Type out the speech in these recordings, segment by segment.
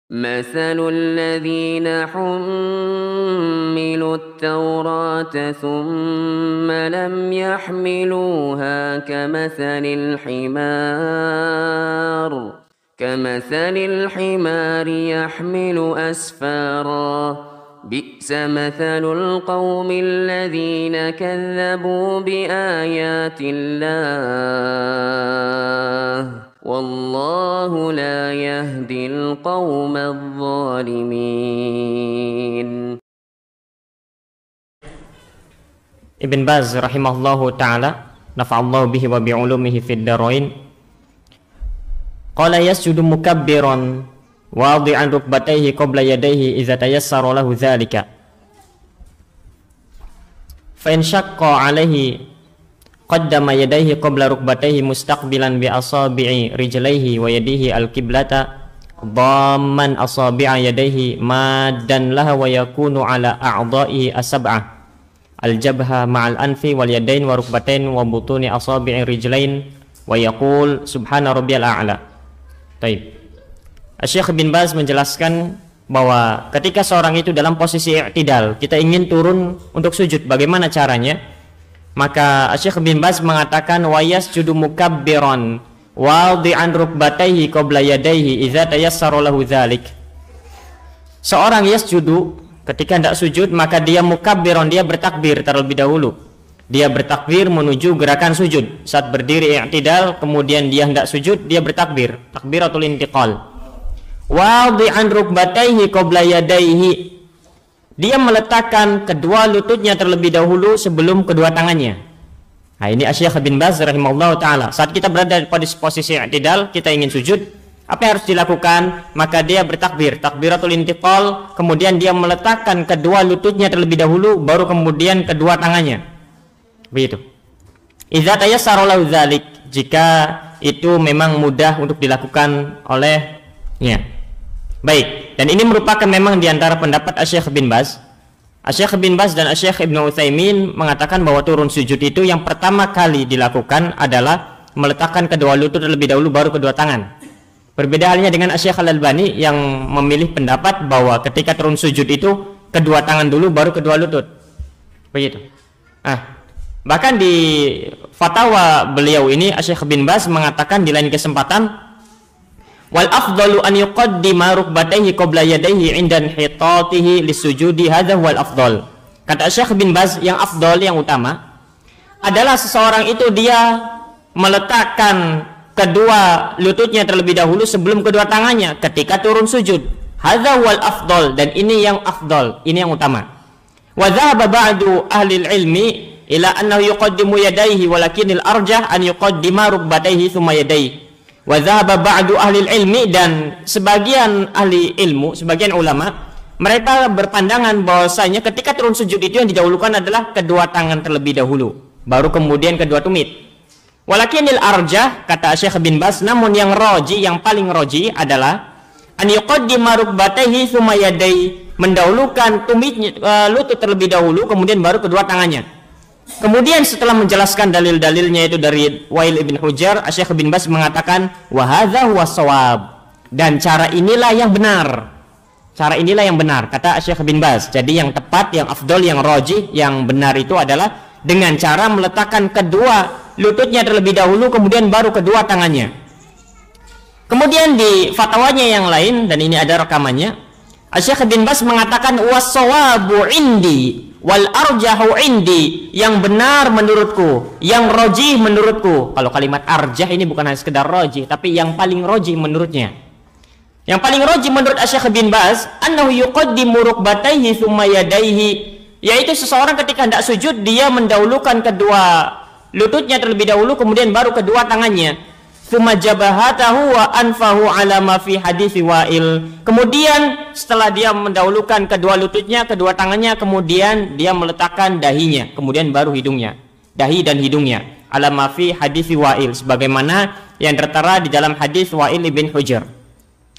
مثل الذين حملوا التوراة ثم لم يحملوها كمثل الحمار يحمل أسفارا بئس مثل القوم الذين كذبوا بآيات الله والله لا يهدي القوم الظالمين. Ibn Baz rahimahullahu ta'ala nafa'allahu bihi wa bi'ulumihi fid darain qala yasjudu mukabbiran wadi'an rukbatayhi qabla yadayhi idza tayassara lahu dhalika fa in shaqqa alayhi qaddama yadayhi qabla rukbatayhi mustaqbilan bi asabi'i rijlaihi wa yadihi al-qiblata dhamman asabi'a yadayhi maddan laha wa yakunu ala a'dha'ihi as-sab'ah al-jabha ma'al anfi wal yadain wa rukbatain wa butuni asabi'i rijlain wa yaqul subhana rabbiyal a'la. Taib. Syekh bin Baz menjelaskan bahwa ketika seorang itu dalam posisi i'tidal, kita ingin turun untuk sujud, bagaimana caranya? Maka Syekh bin Baz mengatakan wa yasjudu mukabbiran wadi'an rukbatayhi qabla yadayhi idza tayassara lahu dzalik. Seorang yasjudu ketika hendak sujud, maka dia mukabbiran, dia bertakbir terlebih dahulu. Dia bertakbir menuju gerakan sujud. Saat berdiri i'tidal, kemudian dia hendak sujud, dia bertakbir, takbiratul intiqal. Wadi'an rukbatayhi qabla yadayhi, dia meletakkan kedua lututnya terlebih dahulu sebelum kedua tangannya. Nah, ini Syekh bin Baz rahimahullah ta'ala. Saat kita berada pada posisi i'tidal, kita ingin sujud, apa yang harus dilakukan? Maka dia bertakbir, takbiratul intiqal, kemudian dia meletakkan kedua lututnya terlebih dahulu, baru kemudian kedua tangannya. Begitu. Idza tayassara lahu dzalik, jika itu memang mudah untuk dilakukan olehnya. Baik, dan ini merupakan memang diantara pendapat Syekh bin Baz. Syekh bin Baz dan Syekh Ibnu Utsaimin mengatakan bahwa turun sujud itu yang pertama kali dilakukan adalah meletakkan kedua lutut terlebih dahulu baru kedua tangan. Berbeda halnya dengan Syekh Al-Albani yang memilih pendapat bahwa ketika turun sujud itu kedua tangan dulu baru kedua lutut. Begitu. Bahkan di fatwa beliau ini Syekh bin Baz mengatakan di lain kesempatan, wal afdalu an yuqaddima rukbatayhi qabla yadayhi 'inda inhitatihi lisujudi, hadza wal afdal. Kata Syekh bin Baz, yang afdal, yang utama adalah seseorang itu dia meletakkan kedua lututnya terlebih dahulu sebelum kedua tangannya ketika turun sujud. Hadza wal afdal, dan ini yang afdal, ini yang utama. Wa dhahaba ba'du ahli ilmi ila annahu yuqaddimu yadayhi walakinil arjah an yuqaddima rukbatayhi thumma yadayhi. Wa dhahaba ba'du ahli ilmi, dan sebagian ahli ilmu, sebagian ulama, mereka berpandangan bahwasanya ketika turun sujud itu yang didahulukan adalah kedua tangan terlebih dahulu, baru kemudian kedua tumit. Walakinil arjah, kata Syekh bin Baz, namun yang roji, yang paling roji adalah an yuqaddima rukbatayhi thumma yadayhi, mendahulukan tumitnya, lutut terlebih dahulu, kemudian baru kedua tangannya. Kemudian setelah menjelaskan dalil-dalilnya itu dari Wail ibn Hujjar, Syekh bin Baz mengatakan wa hadza huwas shawab, dan cara inilah yang benar. Cara inilah yang benar, kata Syekh bin Baz. Jadi yang tepat, yang afdal, yang rajih, yang benar itu adalah dengan cara meletakkan kedua lututnya terlebih dahulu, kemudian baru kedua tangannya. Kemudian di fatwanya yang lain, dan ini ada rekamannya, Syekh bin Baz mengatakan was shawabu indi wal arjahu indi, yang benar menurutku, yang rojih menurutku. Kalau kalimat arjah ini bukan hanya sekedar rojih, tapi yang paling rojih menurutnya. Yang paling rojih menurut Syekh bin Baz, annahu yuqaddimu rukbatayhi thumma yadayhi, yaitu seseorang ketika hendak sujud dia mendahulukan kedua lututnya terlebih dahulu, kemudian baru kedua tangannya. Thumma jabahatahu wa anfahu ala ma fi hadits Wa'il. Kemudian setelah dia mendahulukan kedua lututnya, kedua tangannya, kemudian dia meletakkan dahinya, kemudian baru hidungnya. Dahi dan hidungnya. Ala ma fi hadits Wa'il, sebagaimana yang tertera di dalam hadis Wa'il ibn Hujjar.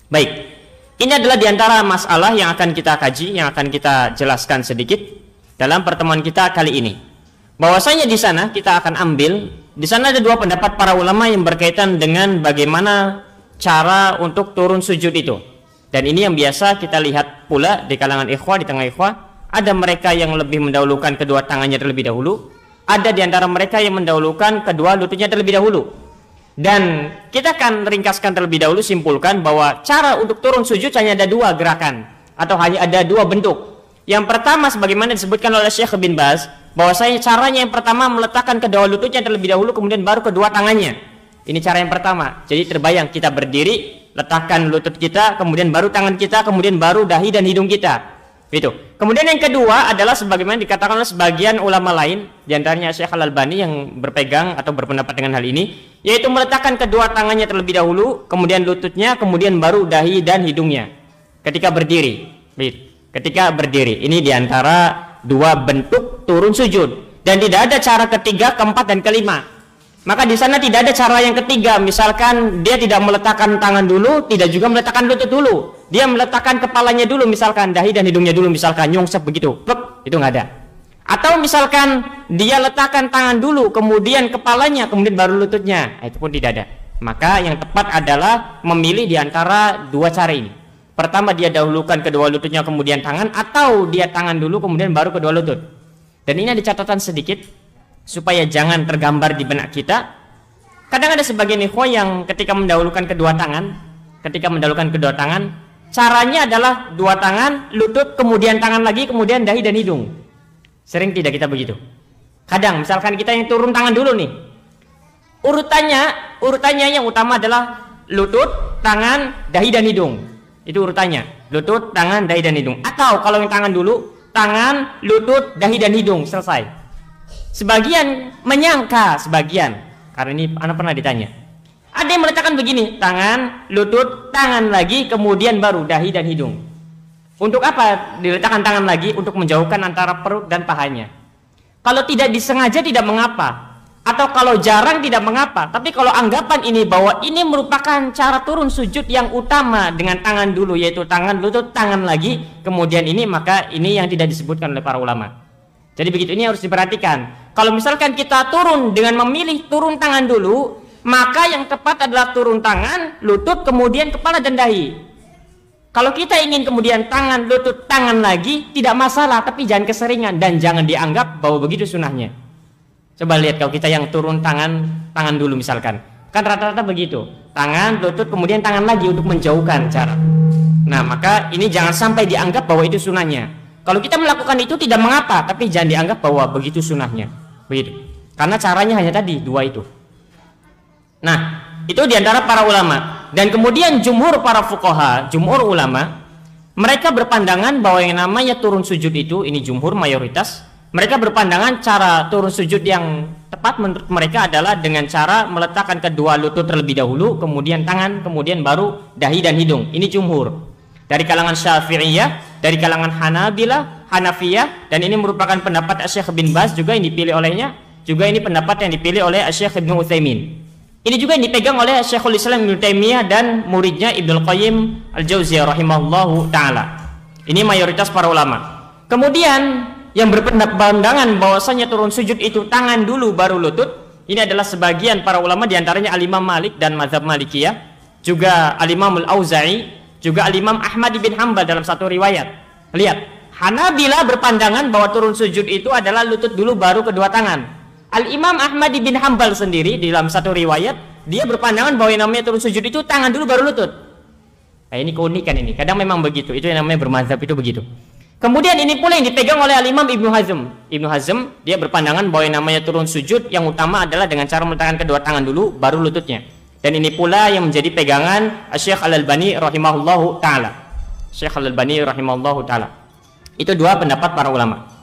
Baik. Ini adalah diantara masalah yang akan kita kaji, yang akan kita jelaskan sedikit dalam pertemuan kita kali ini. Bahwasanya di sana kita akan ambil, di sana ada dua pendapat para ulama yang berkaitan dengan bagaimana cara untuk turun sujud itu. Dan ini yang biasa kita lihat pula di kalangan ikhwah, di tengah ikhwah, ada mereka yang lebih mendahulukan kedua tangannya terlebih dahulu, ada di antara mereka yang mendahulukan kedua lututnya terlebih dahulu. Dan kita akan ringkaskan terlebih dahulu, simpulkan bahwa cara untuk turun sujud hanya ada dua gerakan atau hanya ada dua bentuk. Yang pertama sebagaimana disebutkan oleh Syekh bin Baz, bahwasanya caranya yang pertama meletakkan kedua lututnya terlebih dahulu, kemudian baru kedua tangannya. Ini cara yang pertama. Jadi terbayang kita berdiri, letakkan lutut kita, kemudian baru tangan kita, kemudian baru dahi dan hidung kita. Itu. Kemudian yang kedua adalah sebagaimana dikatakan oleh sebagian ulama lain, di antaranya Syekh Al-Albani yang berpegang atau berpendapat dengan hal ini, yaitu meletakkan kedua tangannya terlebih dahulu, kemudian lututnya, kemudian baru dahi dan hidungnya ketika berdiri. Ketika berdiri. Ini diantara dua bentuk turun sujud. Dan tidak ada cara ketiga, keempat, dan kelima. Maka di sana tidak ada cara yang ketiga. Misalkan dia tidak meletakkan tangan dulu, tidak juga meletakkan lutut dulu. Dia meletakkan kepalanya dulu, misalkan dahi dan hidungnya dulu, misalkan nyungsep begitu. Pluk, itu nggak ada. Atau misalkan dia letakkan tangan dulu, kemudian kepalanya, kemudian baru lututnya. Itu pun tidak ada. Maka yang tepat adalah memilih di antara dua cara ini. Pertama dia dahulukan kedua lututnya kemudian tangan, atau dia tangan dulu kemudian baru kedua lutut. Dan ini ada catatan sedikit supaya jangan tergambar di benak kita. Kadang ada sebagian ikhwah yang ketika mendahulukan kedua tangan, caranya adalah dua tangan, lutut, kemudian tangan lagi, kemudian dahi dan hidung. Sering tidak kita begitu. Kadang misalkan kita yang turun tangan dulu nih, urutannya yang utama adalah lutut, tangan, dahi dan hidung. Itu urutannya, lutut, tangan, dahi dan hidung. Atau kalau yang tangan dulu, tangan, lutut, dahi dan hidung, selesai. Sebagian menyangka, karena ini anak pernah ditanya, ada yang meletakkan begini, tangan, lutut, tangan lagi, kemudian baru dahi dan hidung. Untuk apa diletakkan tangan lagi? Untuk menjauhkan antara perut dan pahanya. Kalau tidak disengaja tidak mengapa, atau kalau jarang tidak mengapa. Tapi kalau anggapan ini bahwa ini merupakan cara turun sujud yang utama dengan tangan dulu, yaitu tangan, lutut, tangan lagi, kemudian ini, maka ini yang tidak disebutkan oleh para ulama. Jadi begitu, ini harus diperhatikan. Kalau misalkan kita turun dengan memilih turun tangan dulu, maka yang tepat adalah turun tangan, lutut, kemudian kepala dan dahi. Kalau kita ingin kemudian tangan, lutut, tangan lagi, tidak masalah, tapi jangan keseringan dan jangan dianggap bahwa begitu sunahnya. Coba lihat kalau kita yang turun tangan dulu misalkan. Kan rata-rata begitu. Tangan, lutut, kemudian tangan lagi untuk menjauhkan cara. Nah, maka ini jangan sampai dianggap bahwa itu sunahnya. Kalau kita melakukan itu tidak mengapa, tapi jangan dianggap bahwa begitu sunahnya. Begitu. Karena caranya hanya tadi, dua itu. Nah, itu diantara para ulama. Dan kemudian jumhur para fuqaha, jumhur ulama, mereka berpandangan bahwa yang namanya turun sujud itu, ini jumhur mayoritas, mereka berpandangan cara turun sujud yang tepat menurut mereka adalah dengan cara meletakkan kedua lutut terlebih dahulu, kemudian tangan, kemudian baru dahi dan hidung. Ini jumhur. Dari kalangan Syafi'iyah, dari kalangan Hanabilah, Hanafiyah, dan ini merupakan pendapat Syekh bin Baz juga yang dipilih olehnya, juga ini pendapat yang dipilih oleh Syekh Ibnu Utsaimin. Ini juga yang dipegang oleh Syekhul Islam Ibnu Taimiyah dan muridnya Ibnu Qayyim Al-Jauziyah rahimahullahu taala. Ini mayoritas para ulama. Kemudian yang berpandangan bahwasanya turun sujud itu tangan dulu baru lutut, ini adalah sebagian para ulama, diantaranya Al-Imam Malik dan mazhab Malikiyah, juga Al-Imam Al-Auza'i, juga Al-Imam Ahmad bin Hanbal dalam satu riwayat. Lihat, Hanabilah berpandangan bahwa turun sujud itu adalah lutut dulu baru kedua tangan. Al-Imam Ahmad bin Hanbal sendiri dalam satu riwayat, dia berpandangan bahwa yang namanya turun sujud itu tangan dulu baru lutut. Nah, ini keunikan ini. Kadang memang begitu. Itu yang namanya bermazhab itu begitu. Kemudian ini pula yang dipegang oleh Al-Imam Ibnu Hazm. Ibnu Hazm dia berpandangan bahwa yang namanya turun sujud yang utama adalah dengan cara meletakkan kedua tangan dulu baru lututnya. Dan ini pula yang menjadi pegangan Syekh Al-Albani rahimahullahu taala. Syekh Al-Albani rahimahullahu taala. Itu dua pendapat para ulama.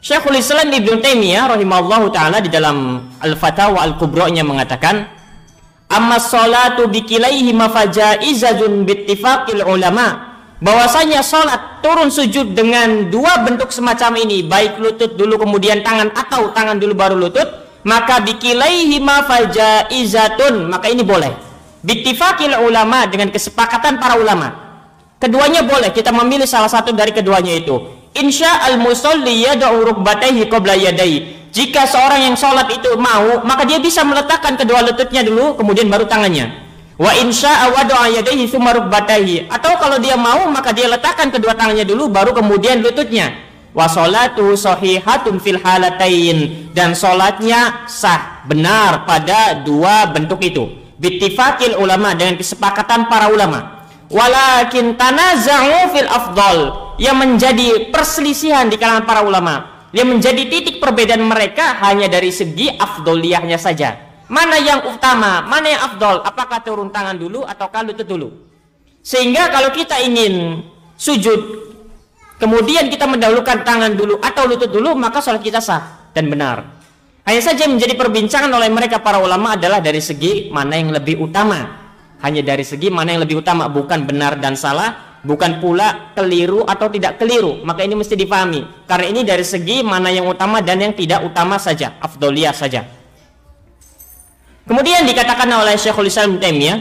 Syekhul Islam Ibnu Taimiyah rahimahullahu taala di dalam Al-Fatawa Al-Kubra-nya mengatakan, "Amma sholatu bikilaihi mafajaizatun bittifaqil ulama." Bahwasanya sholat turun sujud dengan dua bentuk semacam ini, baik lutut dulu kemudian tangan atau tangan dulu baru lutut, maka bikilaihi mafajaizatun, maka ini boleh. Bittifaqil ulama, dengan kesepakatan para ulama. Keduanya boleh, kita memilih salah satu dari keduanya itu. Insya al-musolli yada'u rukbatayhi qabla yadayhi. Jika seorang yang sholat itu mau, maka dia bisa meletakkan kedua lututnya dulu, kemudian baru tangannya. Wa insya'a wada'a yadayhi tsumma rukbatayhi. Atau kalau dia mau maka dia letakkan kedua tangannya dulu baru kemudian lututnya. Wa sholatuhu shahihatun fil halatain, dan salatnya sah benar pada dua bentuk itu. Bittifaqil ulama, dengan kesepakatan para ulama. Walakin tanaza'u fil afdal, yang menjadi perselisihan di kalangan para ulama, yang menjadi titik perbedaan mereka hanya dari segi afdoliyahnya saja. Mana yang utama, mana yang afdol, apakah turun tangan dulu ataukah lutut dulu. Sehingga kalau kita ingin sujud kemudian kita mendahulukan tangan dulu atau lutut dulu, maka sholat kita sah dan benar. Hanya saja menjadi perbincangan oleh mereka para ulama adalah dari segi mana yang lebih utama. Hanya dari segi mana yang lebih utama, bukan benar dan salah, bukan pula keliru atau tidak keliru. Maka ini mesti dipahami, karena ini dari segi mana yang utama dan yang tidak utama saja, afdoliyah saja. Kemudian dikatakan oleh Syekhul Islam Ibnu Taimiyah,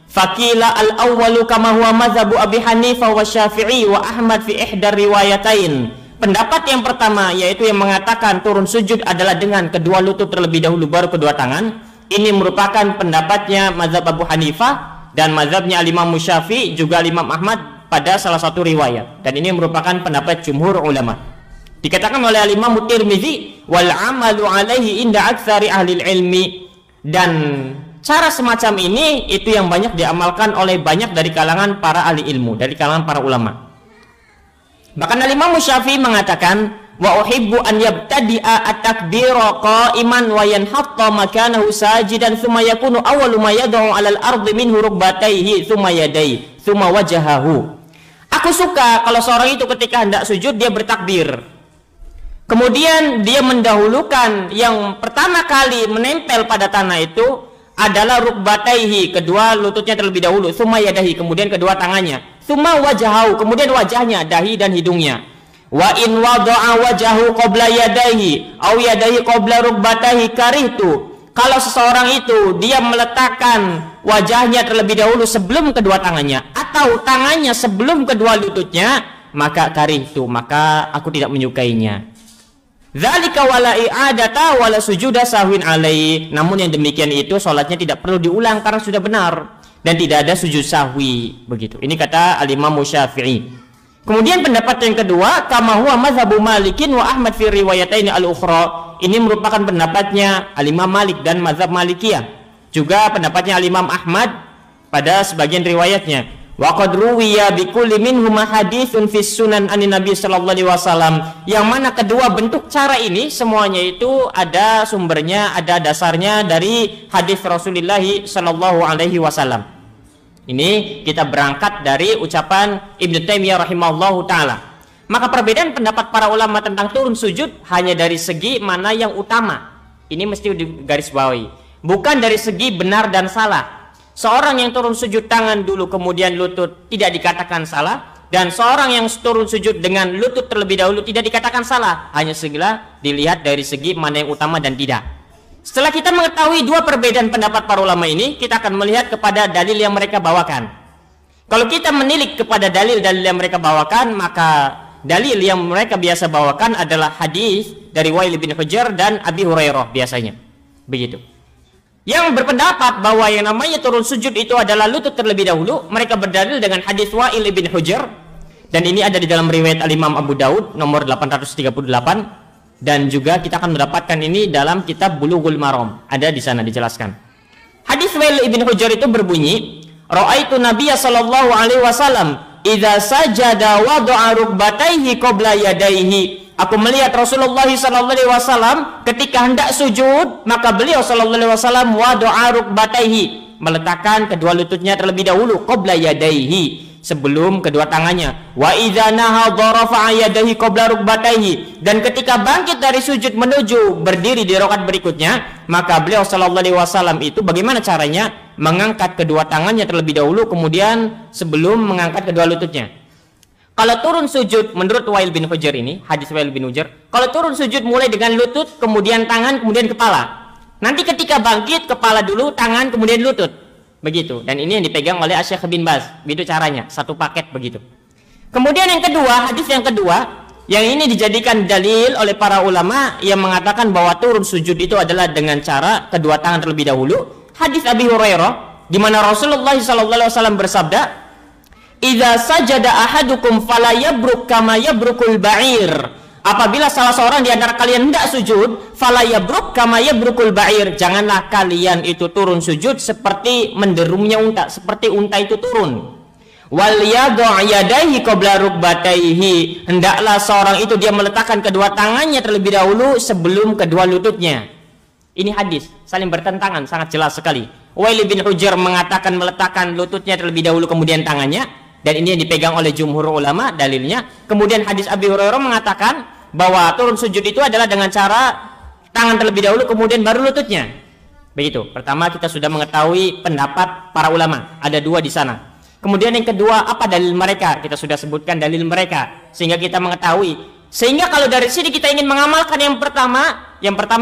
faqila al-awwalu kama huwa mazhabu Abi Hanifah wa Syafi'i wa Ahmad fi ihdar riwayatain. Pendapat yang pertama yaitu yang mengatakan turun sujud adalah dengan kedua lutut terlebih dahulu baru kedua tangan. Ini merupakan pendapatnya mazhab Abu Hanifah dan mazhabnya Imam Syafi'i juga Imam Ahmad pada salah satu riwayat. Dan ini merupakan pendapat jumhur ulama. Dikatakan oleh Imam Tirmidzi wal amalu alaihi inda aktsari ahli ilmi, dan cara semacam ini itu yang banyak diamalkan oleh banyak dari kalangan para ahli ilmu, dari kalangan para ulama. Bahkan Imam Syafi'i mengatakan, wa uhibbu an yabtadi'a at-takbira qa'iman wa yanhatta makanahu sajidan thumma yakunu awwalu ma yad'u 'alal ardi minhu rukbatayhi thumma yadayhi thumma wajahahu. Aku suka kalau seorang itu ketika hendak sujud dia bertakbir. Kemudian dia mendahulukan yang pertama kali menempel pada tanah itu adalah rukbataihi, kedua lututnya terlebih dahulu, tsumma yadahi, kemudian kedua tangannya, tsumma wajahahu, kemudian wajahnya, dahi dan hidungnya. Wa in wada'a wajahu qabla yadayhi aw yadahi qabla rukbataihi karihtu. Kalau seseorang itu dia meletakkan wajahnya terlebih dahulu sebelum kedua tangannya atau tangannya sebelum kedua lututnya, maka karihtu, maka aku tidak menyukainya. Dzalika wala i'adata wala sujuda sahwin alaihi. Namun yang demikian itu salatnya tidak perlu diulang karena sudah benar dan tidak ada sujud sahwi, begitu. Ini kata Al-Imam Syafi'i. Kemudian pendapat yang kedua, kama huwa mazhabu Malikin wa Ahmad fi riwayataini al-ukhra. Ini merupakan pendapatnya Al-Imam Malik dan mazhab Malikiyah. Juga pendapatnya Al-Imam Ahmad pada sebagian riwayatnya. Wa qad ruwiya bi kulli minhuma haditsun fi sunan anin nabi sallallahu alaihi wasallam, yang mana kedua bentuk cara ini semuanya itu ada sumbernya, ada dasarnya dari hadis Rasulullah sallallahu alaihi wasallam. Ini kita berangkat dari ucapan Ibnu Taimiyah rahimahullahu taala. Maka perbedaan pendapat para ulama tentang turun sujud hanya dari segi mana yang utama. Ini mesti digarisbawahi, bukan dari segi benar dan salah. Seorang yang turun sujud tangan dulu kemudian lutut tidak dikatakan salah, dan seorang yang turun sujud dengan lutut terlebih dahulu tidak dikatakan salah. Hanya segala dilihat dari segi mana yang utama dan tidak. Setelah kita mengetahui dua perbedaan pendapat para ulama ini, kita akan melihat kepada dalil yang mereka bawakan. Kalau kita menilik kepada dalil-dalil yang mereka bawakan, maka dalil yang mereka biasa bawakan adalah hadis dari Wa'il bin Hujr dan Abi Hurairah biasanya. Begitu. Yang berpendapat bahwa yang namanya turun sujud itu adalah lutut terlebih dahulu, mereka berdalil dengan hadis Wa'il bin Hujr, dan ini ada di dalam riwayat Al-Imam Abu Daud nomor 838, dan juga kita akan mendapatkan ini dalam kitab Bulughul Maram, ada di sana dijelaskan. Hadis Wa'il bin Hujr itu berbunyi, ra'aitu Nabiyya sallallahu alaihi wasallam idza sajada wada'a rukbatayhi qabla yadayhi. Aku melihat Rasulullah sallallahu alaihi wasallam ketika hendak sujud, maka beliau sallallahu alaihi wasallam wada'a rukbatayhi, meletakkan kedua lututnya terlebih dahulu, qabla yadayhi, sebelum kedua tangannya. Wa idza nahadha rafa'a yadayhi qabla rukbatayhi, dan ketika bangkit dari sujud menuju berdiri di rakaat berikutnya, maka beliau sallallahu alaihi wasallam itu bagaimana caranya? Mengangkat kedua tangannya terlebih dahulu kemudian sebelum mengangkat kedua lututnya. Kalau turun sujud menurut Wa'il bin Hujr ini, hadis Wa'il bin Hujr, kalau turun sujud mulai dengan lutut, kemudian tangan, kemudian kepala. Nanti ketika bangkit, kepala dulu, tangan, kemudian lutut. Begitu. Dan ini yang dipegang oleh Syekh bin Baz. Begitu caranya, satu paket begitu. Kemudian yang kedua, hadis yang kedua, yang ini dijadikan dalil oleh para ulama yang mengatakan bahwa turun sujud itu adalah dengan cara kedua tangan terlebih dahulu. Hadis Abi Hurairah di mana Rasulullah SAW bersabda, "Idza sajada ahadukum fala yabruk kama yabrukul ba'ir." Apabila salah seorang di antara kalian hendak sujud, fala yabruk kama yabrukul ba'ir, janganlah kalian itu turun sujud seperti menderumnya unta, seperti unta itu turun. Wal yadha yadayhi qabla rukbatayhi, hendaklah seorang itu dia meletakkan kedua tangannya terlebih dahulu sebelum kedua lututnya. Ini hadis saling bertentangan, sangat jelas sekali. Wail bin Hujr mengatakan meletakkan lututnya terlebih dahulu kemudian tangannya, dan ini yang dipegang oleh jumhur ulama dalilnya. Kemudian hadis Abi Hurairah mengatakan bahwa turun sujud itu adalah dengan cara tangan terlebih dahulu kemudian baru lututnya. Begitu. Pertama kita sudah mengetahui pendapat para ulama, ada dua di sana. Kemudian yang kedua, apa dalil mereka? Kita sudah sebutkan dalil mereka sehingga kita mengetahui. Sehingga kalau dari sini kita ingin mengamalkan yang pertama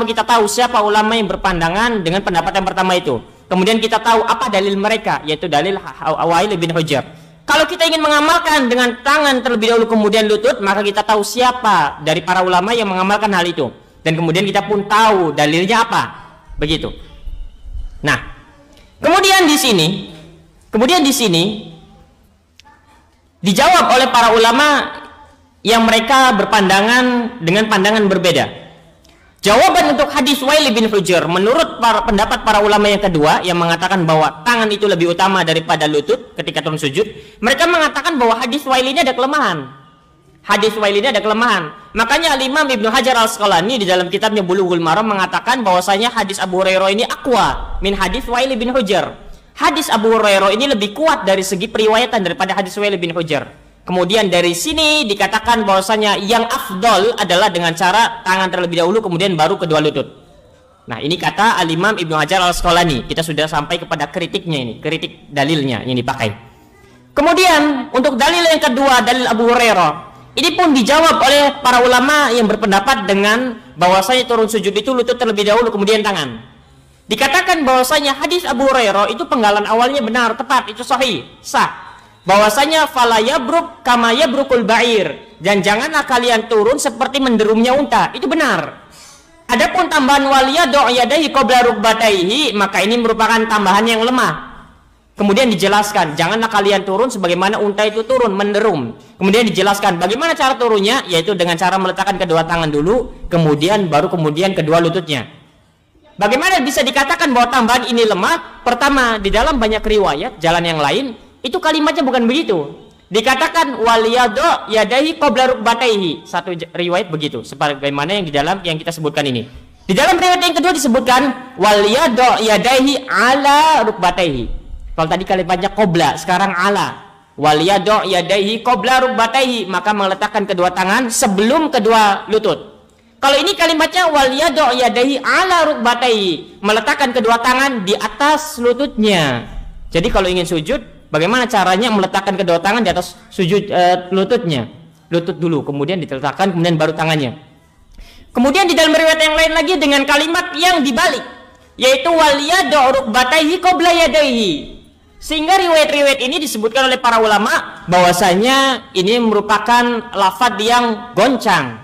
kita tahu siapa ulama yang berpandangan dengan pendapat yang pertama itu. Kemudian kita tahu apa dalil mereka, yaitu dalil Wail bin Hujr. Kalau kita ingin mengamalkan dengan tangan terlebih dahulu kemudian lutut, maka kita tahu siapa dari para ulama yang mengamalkan hal itu. Dan kemudian kita pun tahu dalilnya apa. Begitu. Nah, kemudian di sini dijawab oleh para ulama yang mereka berpandangan dengan pandangan berbeda. Jawaban untuk hadis Wail bin Hujr menurut pendapat para ulama yang kedua yang mengatakan bahwa tangan itu lebih utama daripada lutut ketika turun sujud, mereka mengatakan bahwa hadis Wail ini ada kelemahan. Hadis Wail ini ada kelemahan. Makanya Imam Ibnu Hajar Al-Asqalani di dalam kitabnya Bulughul Maram mengatakan bahwasanya hadis Abu Hurairah ini aqwa min hadis Wail bin Hujr. Hadis Abu Hurairah ini lebih kuat dari segi periwayatan daripada hadis Wail bin Hujr. Kemudian dari sini dikatakan bahwasanya yang afdol adalah dengan cara tangan terlebih dahulu kemudian baru kedua lutut. Nah, ini kata Al-Imam Ibnu Hajar Al-Asqalani. Kita sudah sampai kepada kritiknya ini, kritik dalilnya yang dipakai. Kemudian untuk dalil yang kedua, dalil Abu Hurairah, ini pun dijawab oleh para ulama yang berpendapat dengan bahwasanya turun sujud itu lutut terlebih dahulu kemudian tangan. Dikatakan bahwasanya hadis Abu Hurairah itu penggalan awalnya benar, tepat, itu sahih, sah. Bahwasanya fala yabruk kama yabrukul ba'ir, dan janganlah kalian turun seperti menderumnya unta, itu benar. Adapun tambahan wal yadha yadayhi qabla rukbatayhi, maka ini merupakan tambahan yang lemah. Kemudian dijelaskan, janganlah kalian turun sebagaimana unta itu turun, menderum. Kemudian dijelaskan bagaimana cara turunnya, yaitu dengan cara meletakkan kedua tangan dulu, kemudian kedua lututnya. Bagaimana bisa dikatakan bahwa tambahan ini lemah? Pertama, di dalam banyak riwayat jalan yang lain itu kalimatnya bukan begitu. Dikatakan wal yadha yadayhi qabla rukbatayhi. Satu riwayat begitu, sebagaimana yang di dalam yang kita sebutkan ini. Di dalam riwayat yang kedua disebutkan wal yadha yadayhi ala rukbatayhi. Kalau tadi kalimatnya qabla, sekarang ala. Wal yadha yadayhi qabla rukbatayhi, maka meletakkan kedua tangan sebelum kedua lutut. Kalau ini kalimatnya wal yadha yadayhi ala rukbatayhi, meletakkan kedua tangan di atas lututnya. Jadi kalau ingin sujud, bagaimana caranya meletakkan kedua tangan di atas sujud lututnya? Lutut dulu, kemudian diletakkan, kemudian baru tangannya. Kemudian di dalam riwayat yang lain lagi dengan kalimat yang dibalik, yaitu wal yadha rukbatayhi qabla yadayhi. Sehingga riwayat-riwayat ini disebutkan oleh para ulama bahwasanya ini merupakan lafadz yang goncang.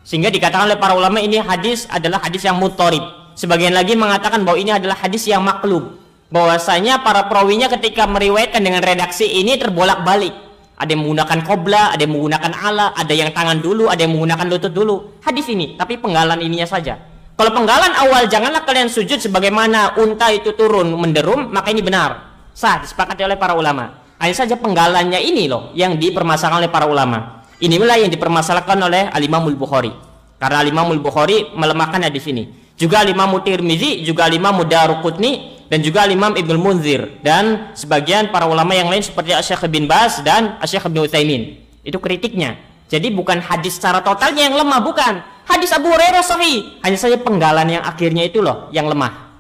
Sehingga dikatakan oleh para ulama ini hadis adalah hadis yang muttarib. Sebagian lagi mengatakan bahwa ini adalah hadis yang maklub. Bahwasanya para perawinya ketika meriwayatkan dengan redaksi ini terbolak-balik. Ada yang menggunakan qobla, ada yang menggunakan ala, ada yang tangan dulu, ada yang menggunakan lutut dulu. Hadis ini, tapi penggalan ininya saja. Kalau penggalan awal, janganlah kalian sujud sebagaimana unta itu turun menderum, maka ini benar. Sah, disepakati oleh para ulama. Hanya saja penggalannya ini loh yang dipermasalahkan oleh para ulama. Inilah yang dipermasalahkan oleh Al-Imamul Bukhari. Karena Al-Imamul Bukhari melemahkan hadis ini. Juga Al-Imam Tirmizi, juga Al-Imam Daruqutni, dan juga Imam Ibnul Munzir, dan sebagian para ulama yang lain seperti Syekh bin Baz dan Syekh Ibnu Utsaimin. Itu kritiknya. Jadi bukan hadis secara totalnya yang lemah, bukan. Hadis Abu Hurairah sahih, hanya saja penggalan yang akhirnya itu loh yang lemah.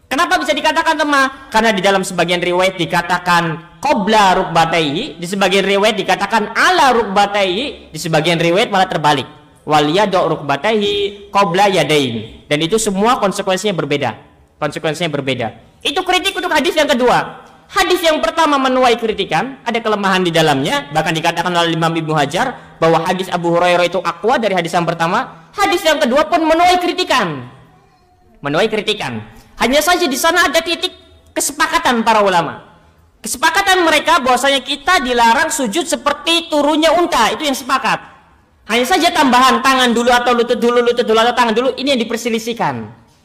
Kenapa bisa dikatakan lemah? Karena di dalam sebagian riwayat dikatakan qabla rukbatayhi, di sebagian riwayat dikatakan ala rukbatayhi, di sebagian riwayat malah terbalik. Wal yadha rukbatayhi qabla yadain. Dan itu semua konsekuensinya berbeda. Itu kritik untuk hadis yang kedua. Hadis yang pertama menuai kritikan, ada kelemahan di dalamnya, bahkan dikatakan oleh Imam Ibnu Hajar bahwa hadis Abu Hurairah itu aqwa dari hadis yang pertama. Hadis yang kedua pun menuai kritikan. Hanya saja di sana ada titik kesepakatan para ulama. Kesepakatan mereka bahwasanya kita dilarang sujud seperti turunnya unta, itu yang sepakat. Hanya saja tambahan tangan dulu atau lutut dulu atau tangan dulu, ini yang diperselisihkan.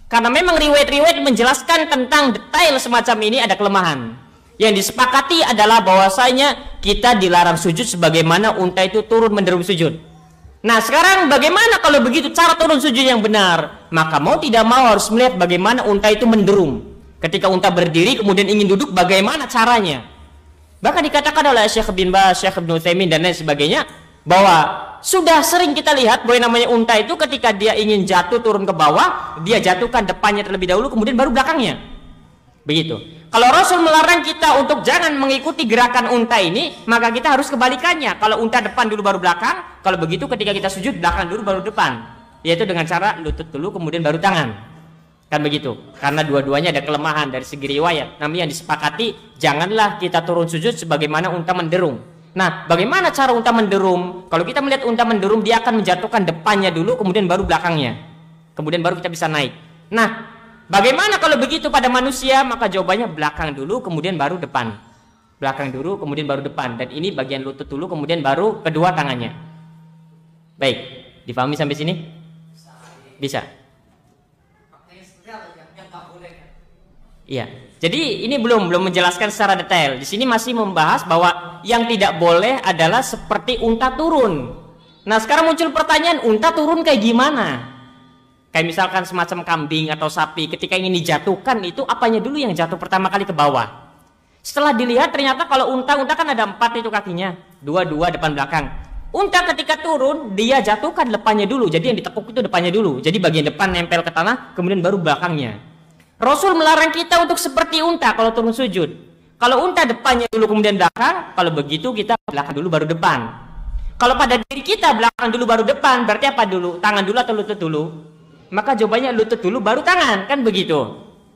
Karena memang riwayat-riwayat menjelaskan tentang detail semacam ini ada kelemahan. Yang disepakati adalah bahwasanya kita dilarang sujud sebagaimana unta itu turun menderum sujud. Nah sekarang bagaimana kalau begitu cara turun sujud yang benar? Maka mau tidak mau harus melihat bagaimana unta itu menderum. Ketika unta berdiri kemudian ingin duduk, bagaimana caranya? Bahkan dikatakan oleh Syekh bin Baz, Syekh Ibnu Utsaimin dan lain sebagainya, bahwa sudah sering kita lihat bahwa namanya unta itu ketika dia ingin jatuh turun ke bawah, dia jatuhkan depannya terlebih dahulu kemudian baru belakangnya. Begitu. Kalau Rasul melarang kita untuk jangan mengikuti gerakan unta ini, maka kita harus kebalikannya. Kalau unta depan dulu baru belakang, kalau begitu ketika kita sujud belakang dulu baru depan. Yaitu dengan cara lutut dulu kemudian baru tangan. Kan begitu. Karena dua-duanya ada kelemahan dari segi riwayat. Namun yang disepakati, janganlah kita turun sujud sebagaimana unta menderum. Nah, bagaimana cara unta menderum? Kalau kita melihat unta menderum, dia akan menjatuhkan depannya dulu kemudian baru belakangnya. Kemudian baru kita bisa naik. Nah, bagaimana kalau begitu pada manusia? Maka jawabannya belakang dulu kemudian baru depan. Belakang dulu kemudian baru depan. Dan ini bagian lutut dulu kemudian baru kedua tangannya. Baik, difahami sampai sini? Bisa. Iya. Jadi ini belum menjelaskan secara detail. Di sini masih membahas bahwa yang tidak boleh adalah seperti unta turun. Nah, sekarang muncul pertanyaan, unta turun kayak gimana? Kayak misalkan semacam kambing atau sapi, ketika ingin dijatuhkan itu apanya dulu yang jatuh pertama kali ke bawah? Setelah dilihat ternyata kalau unta kan ada 4 itu kakinya, 2 depan belakang. Unta ketika turun dia jatuhkan depannya dulu, jadi yang ditekuk itu depannya dulu. Jadi bagian depan nempel ke tanah, kemudian baru belakangnya. Rasul melarang kita untuk seperti unta kalau turun sujud. Kalau unta depannya dulu kemudian belakang, kalau begitu kita belakang dulu baru depan. Kalau pada diri kita belakang dulu baru depan, berarti apa dulu? Tangan dulu atau lutut dulu? Maka jawabannya lutut dulu baru tangan, kan begitu?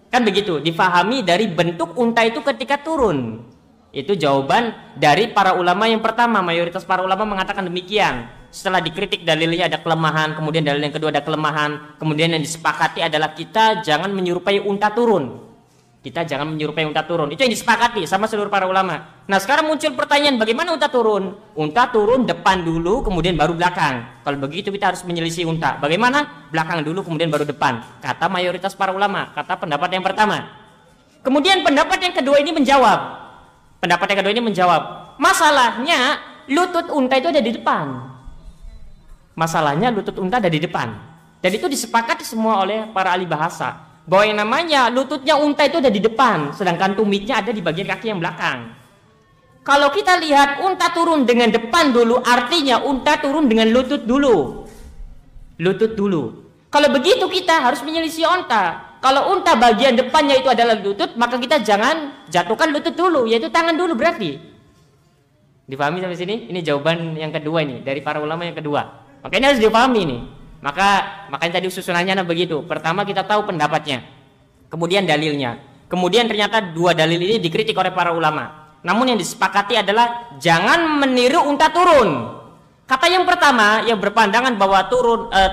Kan begitu, difahami dari bentuk unta itu ketika turun. Itu jawaban dari para ulama yang pertama, mayoritas para ulama mengatakan demikian. Setelah dikritik dalilnya ada kelemahan, kemudian dalil yang kedua ada kelemahan, kemudian yang disepakati adalah kita jangan menyerupai unta turun. Kita jangan menyerupai unta turun. Itu yang disepakati sama seluruh para ulama. Nah, sekarang muncul pertanyaan, bagaimana unta turun? Unta turun depan dulu, kemudian baru belakang. Kalau begitu kita harus menyelisih unta. Bagaimana? Belakang dulu, kemudian baru depan. Kata mayoritas para ulama, kata pendapat yang pertama. Kemudian pendapat yang kedua ini menjawab. Masalahnya lutut unta itu ada di depan. Masalahnya lutut unta ada di depan. Dan itu disepakati semua oleh para ahli bahasa. Bahwa yang namanya lututnya unta itu ada di depan, sedangkan tumitnya ada di bagian kaki yang belakang. Kalau kita lihat unta turun dengan depan dulu, artinya unta turun dengan lutut dulu. Lutut dulu. Kalau begitu kita harus menyelisih unta. Kalau unta bagian depannya itu adalah lutut, maka kita jangan jatuhkan lutut dulu, yaitu tangan dulu berarti. Dipahami sampai sini? Ini jawaban yang kedua ini dari para ulama yang kedua. Maka ini harus dipahami nih. Makanya tadi susunannya begitu. Pertama kita tahu pendapatnya, kemudian dalilnya. Kemudian ternyata dua dalil ini dikritik oleh para ulama. Namun yang disepakati adalah jangan meniru unta turun. Kata yang pertama yang berpandangan bahwa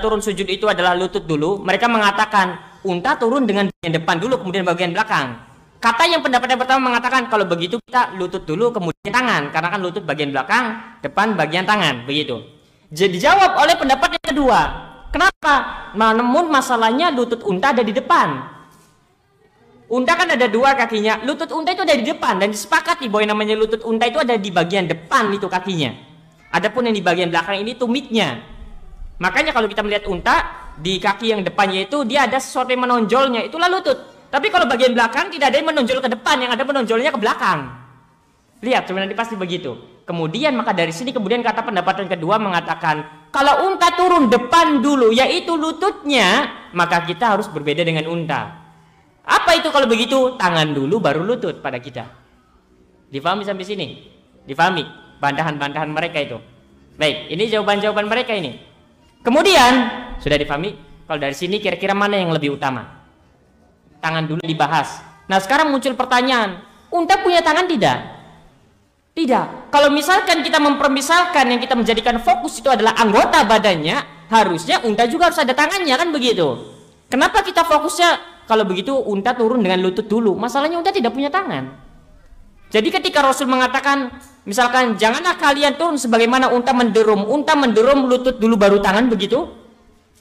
turun sujud itu adalah lutut dulu, mereka mengatakan unta turun dengan bagian depan dulu kemudian bagian belakang. Kata yang pendapat yang pertama mengatakan kalau begitu kita lutut dulu kemudian tangan, karena kan lutut bagian belakang, depan bagian tangan, begitu. Jadi dijawab oleh pendapat yang kedua. Kenapa? Namun masalahnya lutut unta ada di depan. Unta kan ada dua kakinya, lutut unta itu ada di depan dan disepakati bahwa yang namanya lutut unta itu ada di bagian depan itu kakinya. Adapun yang di bagian belakang ini tumitnya. Makanya kalau kita melihat unta di kaki yang depannya itu dia ada sesuatu yang menonjolnya, itulah lutut. Tapi kalau bagian belakang tidak ada yang menonjol ke depan, yang ada menonjolnya ke belakang. Lihat sebenarnya pasti begitu. Kemudian maka dari sini kemudian kata pendapat yang kedua mengatakan kalau unta turun depan dulu yaitu lututnya, maka kita harus berbeda dengan unta. Apa itu kalau begitu? Tangan dulu baru lutut pada kita. Difahami sampai sini? Difahami bantahan-bantahan mereka itu. Baik, ini jawaban-jawaban mereka ini. Kemudian sudah difahami? Kalau dari sini kira-kira mana yang lebih utama? Tangan dulu dibahas. Nah, sekarang muncul pertanyaan, unta punya tangan tidak? Tidak. Kalau misalkan kita mempermisalkan yang kita menjadikan fokus itu adalah anggota badannya, harusnya unta juga harus ada tangannya, kan begitu. Kenapa kita fokusnya kalau begitu unta turun dengan lutut dulu. Masalahnya unta tidak punya tangan. Jadi ketika Rasul mengatakan, misalkan janganlah kalian turun sebagaimana unta menderum lutut dulu baru tangan, begitu?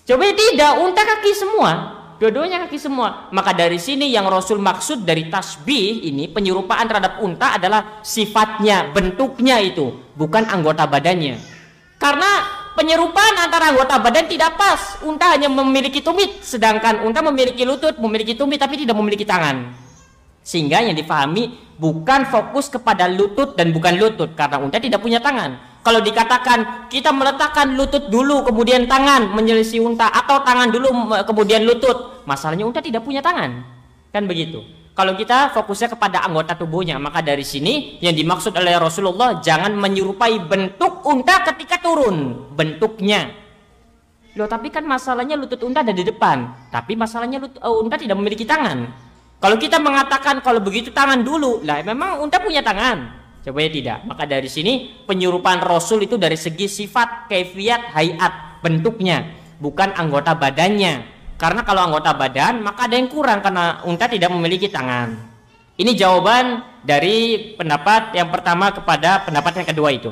Coba tidak, unta kaki semua, dua-duanya kaki semua. Maka dari sini yang Rasul maksud dari tasbih ini, penyerupaan terhadap unta adalah sifatnya, bentuknya itu, bukan anggota badannya. Karena penyerupaan antara anggota badan tidak pas. Unta hanya memiliki tumit, sedangkan unta memiliki lutut, memiliki tumit tapi tidak memiliki tangan. Sehingga yang difahami bukan fokus kepada lutut dan bukan lutut, karena unta tidak punya tangan. Kalau dikatakan kita meletakkan lutut dulu kemudian tangan menyelisih unta, atau tangan dulu kemudian lutut, masalahnya unta tidak punya tangan, kan begitu. Kalau kita fokusnya kepada anggota tubuhnya, maka dari sini yang dimaksud oleh Rasulullah, jangan menyerupai bentuk unta ketika turun, bentuknya. Loh, tapi kan masalahnya lutut unta ada di depan, tapi masalahnya unta tidak memiliki tangan. Kalau kita mengatakan kalau begitu tangan dulu, lah memang unta punya tangan. Coba ya tidak. Maka dari sini penyerupaan Rasul itu dari segi sifat, kaifiat, hayat, bentuknya, bukan anggota badannya. Karena kalau anggota badan maka ada yang kurang karena unta tidak memiliki tangan. Ini jawaban dari pendapat yang pertama kepada pendapat yang kedua itu.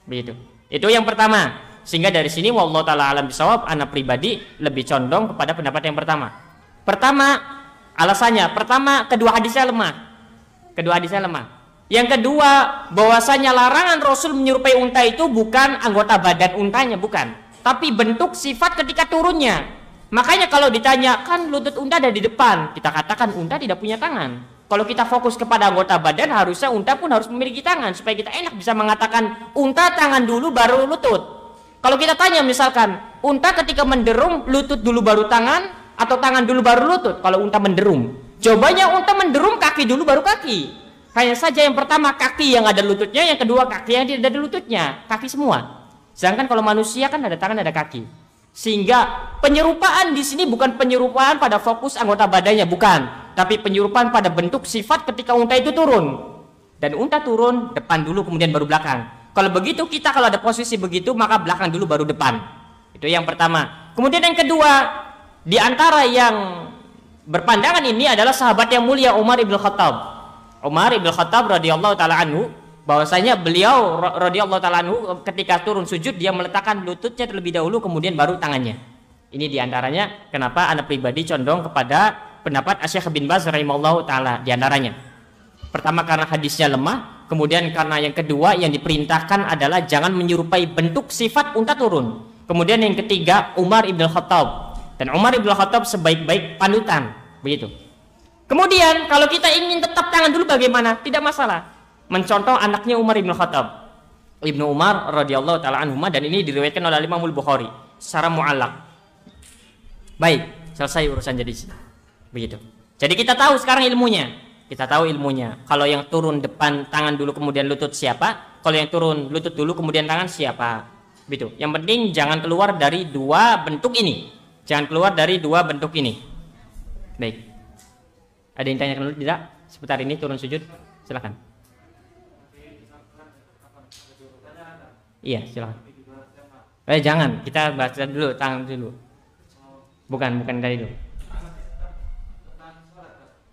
Begitu. Itu yang pertama. Sehingga dari sini wallahu taala alam bisawab, ana pribadi lebih condong kepada pendapat yang pertama. Alasannya, pertama, kedua hadisnya lemah. Yang kedua, bahwasanya larangan Rasul menyerupai unta itu bukan anggota badan untanya, bukan, tapi bentuk sifat ketika turunnya. Makanya kalau ditanya, kan lutut unta ada di depan, kita katakan unta tidak punya tangan. Kalau kita fokus kepada anggota badan, harusnya unta pun harus memiliki tangan, supaya kita enak bisa mengatakan unta tangan dulu baru lutut. Kalau kita tanya misalkan, unta ketika menderum lutut dulu baru tangan, atau tangan dulu baru lutut. Kalau unta menderum, jawabannya unta menderum kaki dulu baru kaki. Hanya saja yang pertama kaki yang ada lututnya, yang kedua kaki yang tidak ada lututnya, kaki semua. Sedangkan kalau manusia kan ada tangan ada kaki. Sehingga penyerupaan di sini bukan penyerupaan pada fokus anggota badannya, bukan, tapi penyerupaan pada bentuk sifat ketika unta itu turun. Dan unta turun depan dulu kemudian baru belakang. Kalau begitu kita kalau ada posisi begitu maka belakang dulu baru depan. Itu yang pertama. Kemudian yang kedua, di antara yang berpandangan ini adalah sahabat yang mulia Umar ibn Khattab. Umar ibn Khattab radhiyallahu taala anhu, bahwasanya beliau radhiyallahu taala anhu ketika turun sujud dia meletakkan lututnya terlebih dahulu kemudian baru tangannya. Ini di antaranya kenapa anak pribadi condong kepada pendapat Asy-Syaikh bin Baz rahimahullahu taala, di antaranya. Pertama karena hadisnya lemah, kemudian karena yang kedua yang diperintahkan adalah jangan menyerupai bentuk sifat unta turun. Kemudian yang ketiga Umar ibn Khattab. Dan Umar ibn Khattab sebaik-baik panutan, begitu. Kemudian kalau kita ingin tetap tangan dulu bagaimana? Tidak masalah. Mencontoh anaknya Umar ibn Khattab, Ibnu Umar radhiyallahu taala anhuma, dan ini diriwayatkan oleh Imam Bukhari secara muallaq. Baik, selesai urusan jadi begitu. Jadi kita tahu sekarang ilmunya. Kalau yang turun depan tangan dulu kemudian lutut siapa? Kalau yang turun lutut dulu kemudian tangan siapa? Begitu. Yang penting jangan keluar dari dua bentuk ini. Baik. Ada yang tanyakan dulu tidak? Seputar ini turun sujud, silakan. Iya, silakan. Jangan, kita bahas dulu, tangan dulu. Bukan tadi dulu.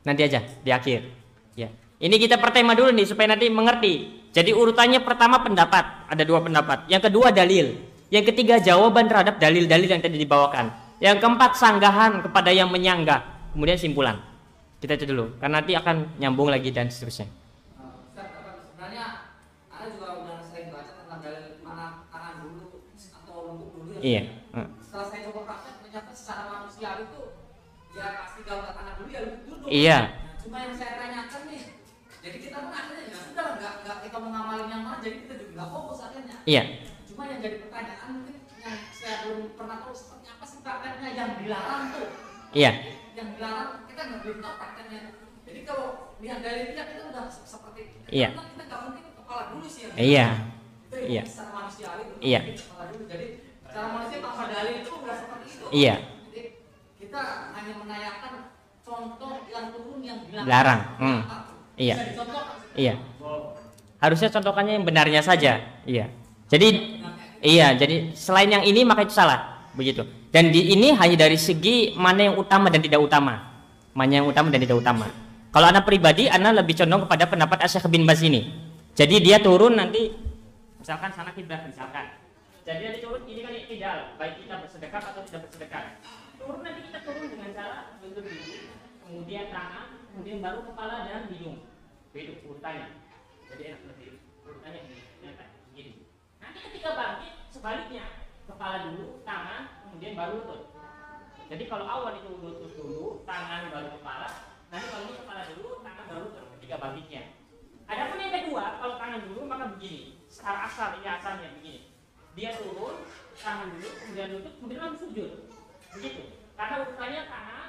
Nanti aja di akhir. Ya. Ini kita pertema dulu nih supaya nanti mengerti. Jadi urutannya pertama pendapat, ada dua pendapat. Yang kedua dalil. Yang ketiga jawaban terhadap dalil-dalil yang tadi dibawakan. Yang keempat sanggahan kepada yang menyanggah. Kemudian simpulan. Kita itu dulu, karena nanti akan nyambung lagi dan seterusnya. Sebenarnya Anda juga udah sering baca tentang dalil mana tangan dulu atau lembut dulu. Iya. Setelah saya coba praktek ternyata secara manusia itu ya pasti kalau tangan dulu ya lembut dulu. Iya. Cuma yang saya tanyakan nih, jadi kita pun akhirnya ya sudah nggak kita mau ngamalin yang mana, jadi kita juga nggak fokus akhirnya. Iya. Cuma yang jadi pertanyaan mungkin yang saya belum pernah tahu seperti apa sih prakteknya yang dilarang tuh. Iya. Yang dilarang kita nggak belum tahu prakteknya. Jadi kalau lihat dari dia kita udah seperti itu. Iya. Kita nggak mungkin kepala dulu sih. Iya. Iya. Secara manusiawi. Iya. Kepala dulu. Jadi secara manusia tanpa dalil itu udah seperti itu. Iya. Jadi kita hanya menayangkan contoh yang turun yang dilarang. Iya. Iya. Harusnya contohkannya yang benarnya saja. Iya. Jadi selain yang ini maka itu salah, begitu. Dan di ini hanya dari segi mana yang utama dan tidak utama. mana yang utama dan tidak utama. Kalau anak pribadi, anak lebih condong kepada pendapat Syekh bin Baz ini. Jadi dia turun nanti, misalkan sana kiblat misalkan. Jadi dia turun ini kan tidak, baik kita bersedekah atau tidak bersedekah. Turun nanti kita turun dengan cara lutut dulu, kemudian tangan, kemudian baru kepala dan hidung. Begitu urutannya. Jadi enak lebih urutannya begini. Nanti ketika bangkit sebaliknya, kepala dulu, tangan, kemudian baru lutut. Jadi kalau awal itu lutut dulu, tangan baru kepala, nanti kalau ini kepala dulu, tangan baru lutut ketika bangkitnya. Adapun yang kedua, kalau tangan dulu maka begini, secara asal ini asalnya begini. Dia turun, tangan dulu, kemudian lutut, kemudian langsung sujud. Begitu. Karena urutannya tangan,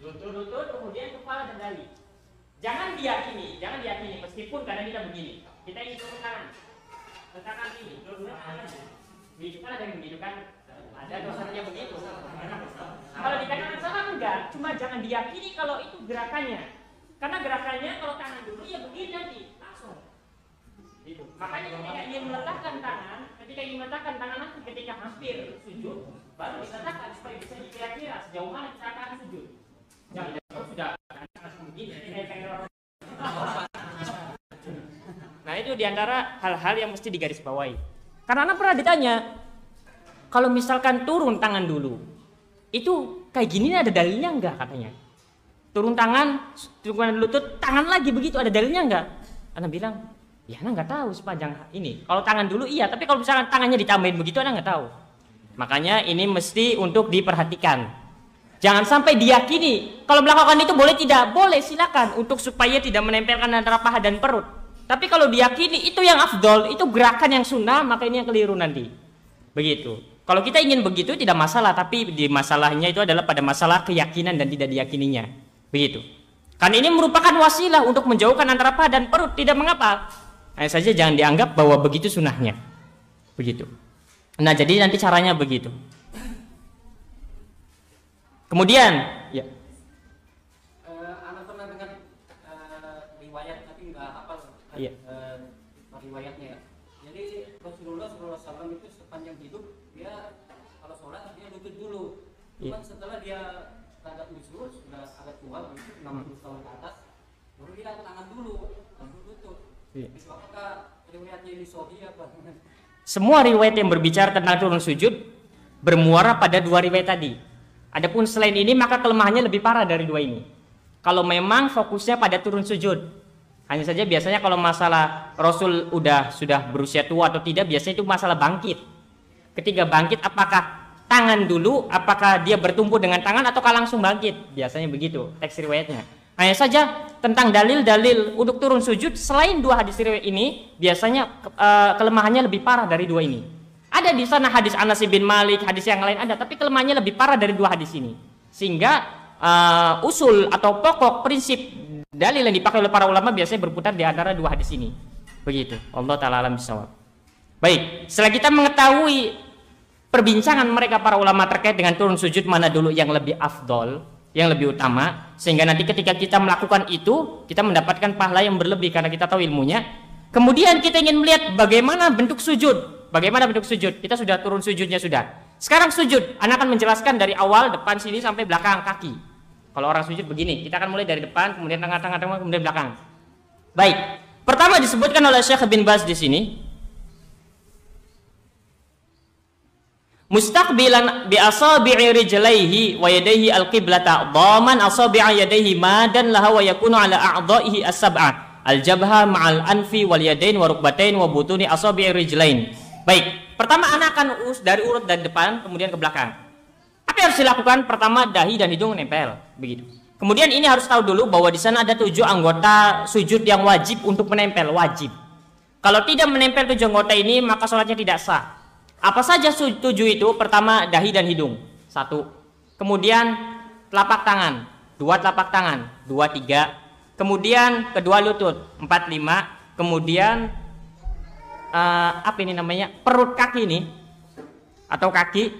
lutut, kemudian kepala dan dahi. Jangan diyakini meskipun kadang kita begini. Kita ingin turun tangan. Letakkan ini, turun tangan. Begitu kan ada yang begitu kan? Ada dosanya begitu. Kalau dikatakan salah enggak, cuma jangan diyakini kalau itu gerakannya. Karena gerakannya kalau tangan dulu ya begini nanti langsung. Gitu. Makanya ketika ingin meletakkan tangan nanti ketika hampir sujud baru diletakkan supaya bisa dikira-kira sejauh mana kita akan sujud. Jangan sudah langsung begini. Nah itu diantara hal-hal yang mesti digarisbawahi. Karena anak pernah ditanya, kalau misalkan turun tangan dulu, itu kayak gini ada dalilnya enggak katanya? Turun tangan, turun lutut, tangan lagi begitu ada dalilnya enggak? Anak bilang, ya anak nggak tahu sepanjang ini. Kalau tangan dulu iya, tapi kalau misalkan tangannya ditambahin begitu anak nggak tahu. Makanya ini mesti untuk diperhatikan. Jangan sampai diyakini. Kalau melakukan itu boleh tidak? Boleh, silakan untuk supaya tidak menempelkan antara paha dan perut. Tapi kalau diyakini itu yang afdol, itu gerakan yang sunnah, maka ini yang keliru nanti. Begitu. Kalau kita ingin begitu tidak masalah, tapi di masalahnya itu adalah pada masalah keyakinan dan tidak diyakininya. Begitu. Karena ini merupakan wasilah untuk menjauhkan antara paha dan perut, tidak mengapa. Hanya saja jangan dianggap bahwa begitu sunnahnya. Begitu. Nah, jadi nanti caranya begitu. Kemudian, ya. Anak pernah dengar riwayat tapi nggak hafal riwayatnya. Jadi Rasulullah SAW itu sepanjang hidup dia kalau sholat dia lutut dulu. Cuman setelah dia agak usul, sudah agak tua, 60 tahun ke atas, baru dia angkat tangan dulu, lalu lutut. Apakah riwayatnya ini sahih apa? Semua riwayat yang berbicara tentang turun sujud bermuara pada dua riwayat tadi. Adapun selain ini maka kelemahannya lebih parah dari dua ini. Kalau memang fokusnya pada turun sujud, hanya saja biasanya kalau masalah Rasul sudah berusia tua atau tidak, biasanya itu masalah bangkit. Ketika bangkit apakah tangan dulu, apakah dia bertumpu dengan tangan ataukah langsung bangkit? Biasanya begitu teks riwayatnya. Hanya saja tentang dalil-dalil untuk turun sujud selain dua hadis riwayat ini, biasanya kelemahannya lebih parah dari dua ini. Ada di sana hadis Anas bin Malik, hadis yang lain ada, tapi kelemahannya lebih parah dari dua hadis ini. Sehingga usul atau pokok prinsip dalil yang dipakai oleh para ulama biasanya berputar di antara dua hadis ini. Begitu. Allah taala alam bisawab. Baik, setelah kita mengetahui perbincangan mereka para ulama terkait dengan turun sujud mana dulu yang lebih afdol, yang lebih utama, sehingga nanti ketika kita melakukan itu kita mendapatkan pahala yang berlebih karena kita tahu ilmunya. Kemudian kita ingin melihat bagaimana bentuk sujud. Bagaimana bentuk sujud? Kita sudah turun sujudnya sudah. Sekarang sujud, anak akan menjelaskan dari awal depan sini sampai belakang kaki. Kalau orang sujud begini, kita akan mulai dari depan, kemudian tengah-tengah, kemudian belakang. Baik. Pertama disebutkan oleh Syekh bin Baz di sini. Mustaqbilan bi asabi'i rijlaihi wa yadayhi al-qiblata dhaman asabi'a yadayhi madan laha wa yakunu ala a'dha'ihi as-sab'a al-jabha ma'al anfi wal yadain wa rukbatain wa butuni asabi'i rijlain. Baik, pertama anak akan dari urut dari depan kemudian ke belakang. Apa yang harus dilakukan? Pertama dahi dan hidung menempel, begitu. Kemudian ini harus tahu dulu bahwa di sana ada 7 anggota sujud yang wajib untuk menempel, wajib. Kalau tidak menempel 7 anggota ini maka sholatnya tidak sah. Apa saja 7 itu? Pertama dahi dan hidung, 1. Kemudian telapak tangan, 2 telapak tangan, 2, 3. Kemudian kedua lutut, 4, 5. Kemudian apa ini namanya, perut kaki ini atau kaki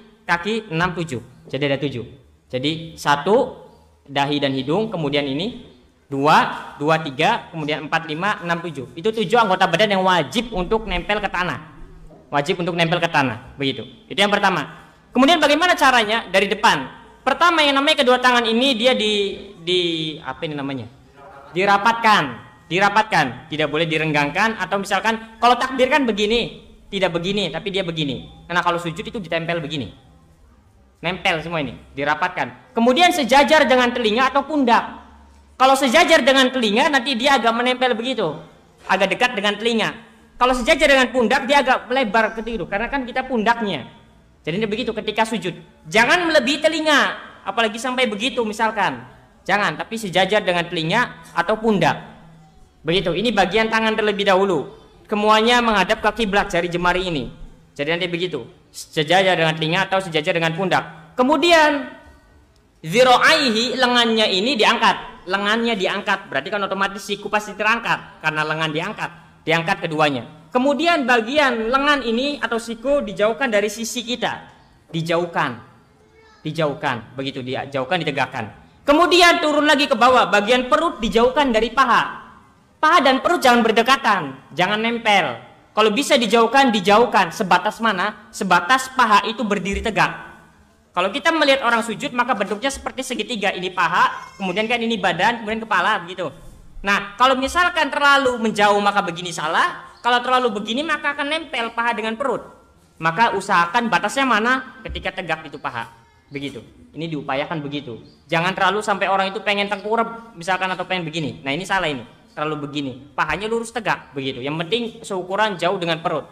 6, 7. Jadi ada 7. Jadi 1 dahi dan hidung, kemudian ini 2, 3, kemudian 4, 5, 6, 7. Itu 7 anggota badan yang wajib untuk nempel ke tanah. Wajib untuk nempel ke tanah, begitu. Itu yang pertama. Kemudian bagaimana caranya? Dari depan. Pertama yang namanya kedua tangan ini dia di apa ini namanya? Dirapatkan, tidak boleh direnggangkan. Atau misalkan kalau takbir kan begini, tidak begini, tapi dia begini. Karena kalau sujud itu ditempel begini, nempel semua ini, dirapatkan. Kemudian sejajar dengan telinga atau pundak. Kalau sejajar dengan telinga nanti dia agak menempel begitu, agak dekat dengan telinga. Kalau sejajar dengan pundak dia agak melebar ke situ, karena kan kita pundaknya. Jadi ini begitu ketika sujud. Jangan melebihi telinga, apalagi sampai begitu misalkan. Jangan, tapi sejajar dengan telinga atau pundak. Begitu. Ini bagian tangan terlebih dahulu. Semuanya menghadap ke kiblat jari jemari ini. Jadi nanti begitu. Sejajar dengan telinga atau sejajar dengan pundak. Kemudian zira'aihi, lengannya ini diangkat. Lengannya diangkat. Berarti kan otomatis siku pasti terangkat karena lengan diangkat. Diangkat keduanya. Kemudian bagian lengan ini atau siku dijauhkan dari sisi kita. Dijauhkan, begitu, dijauhkan, ditegakkan. Kemudian turun lagi ke bawah, bagian perut dijauhkan dari paha. Paha dan perut jangan berdekatan, jangan nempel. Kalau bisa dijauhkan, sebatas mana? Sebatas paha itu berdiri tegak. Kalau kita melihat orang sujud, maka bentuknya seperti segitiga. Ini paha, kemudian kan ini badan, kemudian kepala, begitu. Nah, kalau misalkan terlalu menjauh, maka begini salah. Kalau terlalu begini maka akan nempel paha dengan perut. Maka usahakan batasnya mana ketika tegak itu paha. Begitu. Ini diupayakan begitu. Jangan terlalu sampai orang itu pengen tengkurap misalkan atau pengen begini. Nah ini salah ini. Terlalu begini. Pahanya lurus tegak. Begitu. Yang penting seukuran jauh dengan perut.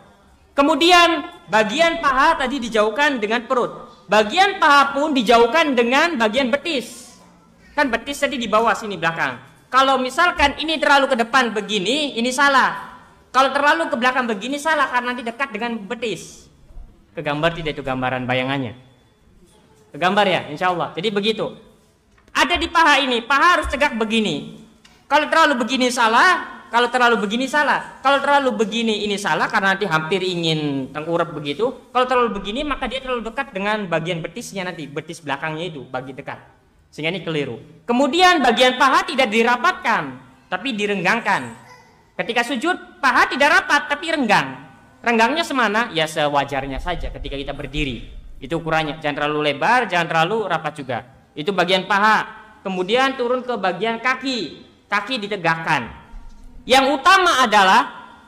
Kemudian bagian paha tadi dijauhkan dengan perut. Bagian paha pun dijauhkan dengan bagian betis. Kan betis tadi di bawah sini belakang. Kalau misalkan ini terlalu ke depan begini, ini salah. Kalau terlalu ke belakang begini salah karena nanti dekat dengan betis. Kegambar tidak itu gambaran bayangannya? Kegambar ya, insya Allah. Jadi begitu. Ada di paha ini, paha harus tegak begini. Kalau terlalu begini salah, kalau terlalu begini salah. Kalau terlalu begini ini salah karena nanti hampir ingin tengkurap begitu. Kalau terlalu begini maka dia terlalu dekat dengan bagian betisnya nanti, betis belakangnya itu bagi dekat. Sehingga ini keliru. Kemudian bagian paha tidak dirapatkan, tapi direnggangkan. Ketika sujud, paha tidak rapat tapi renggang. Renggangnya semana? Ya sewajarnya saja ketika kita berdiri. Itu ukurannya. Jangan terlalu lebar, jangan terlalu rapat juga. Itu bagian paha. Kemudian turun ke bagian kaki. Kaki ditegakkan. Yang utama adalah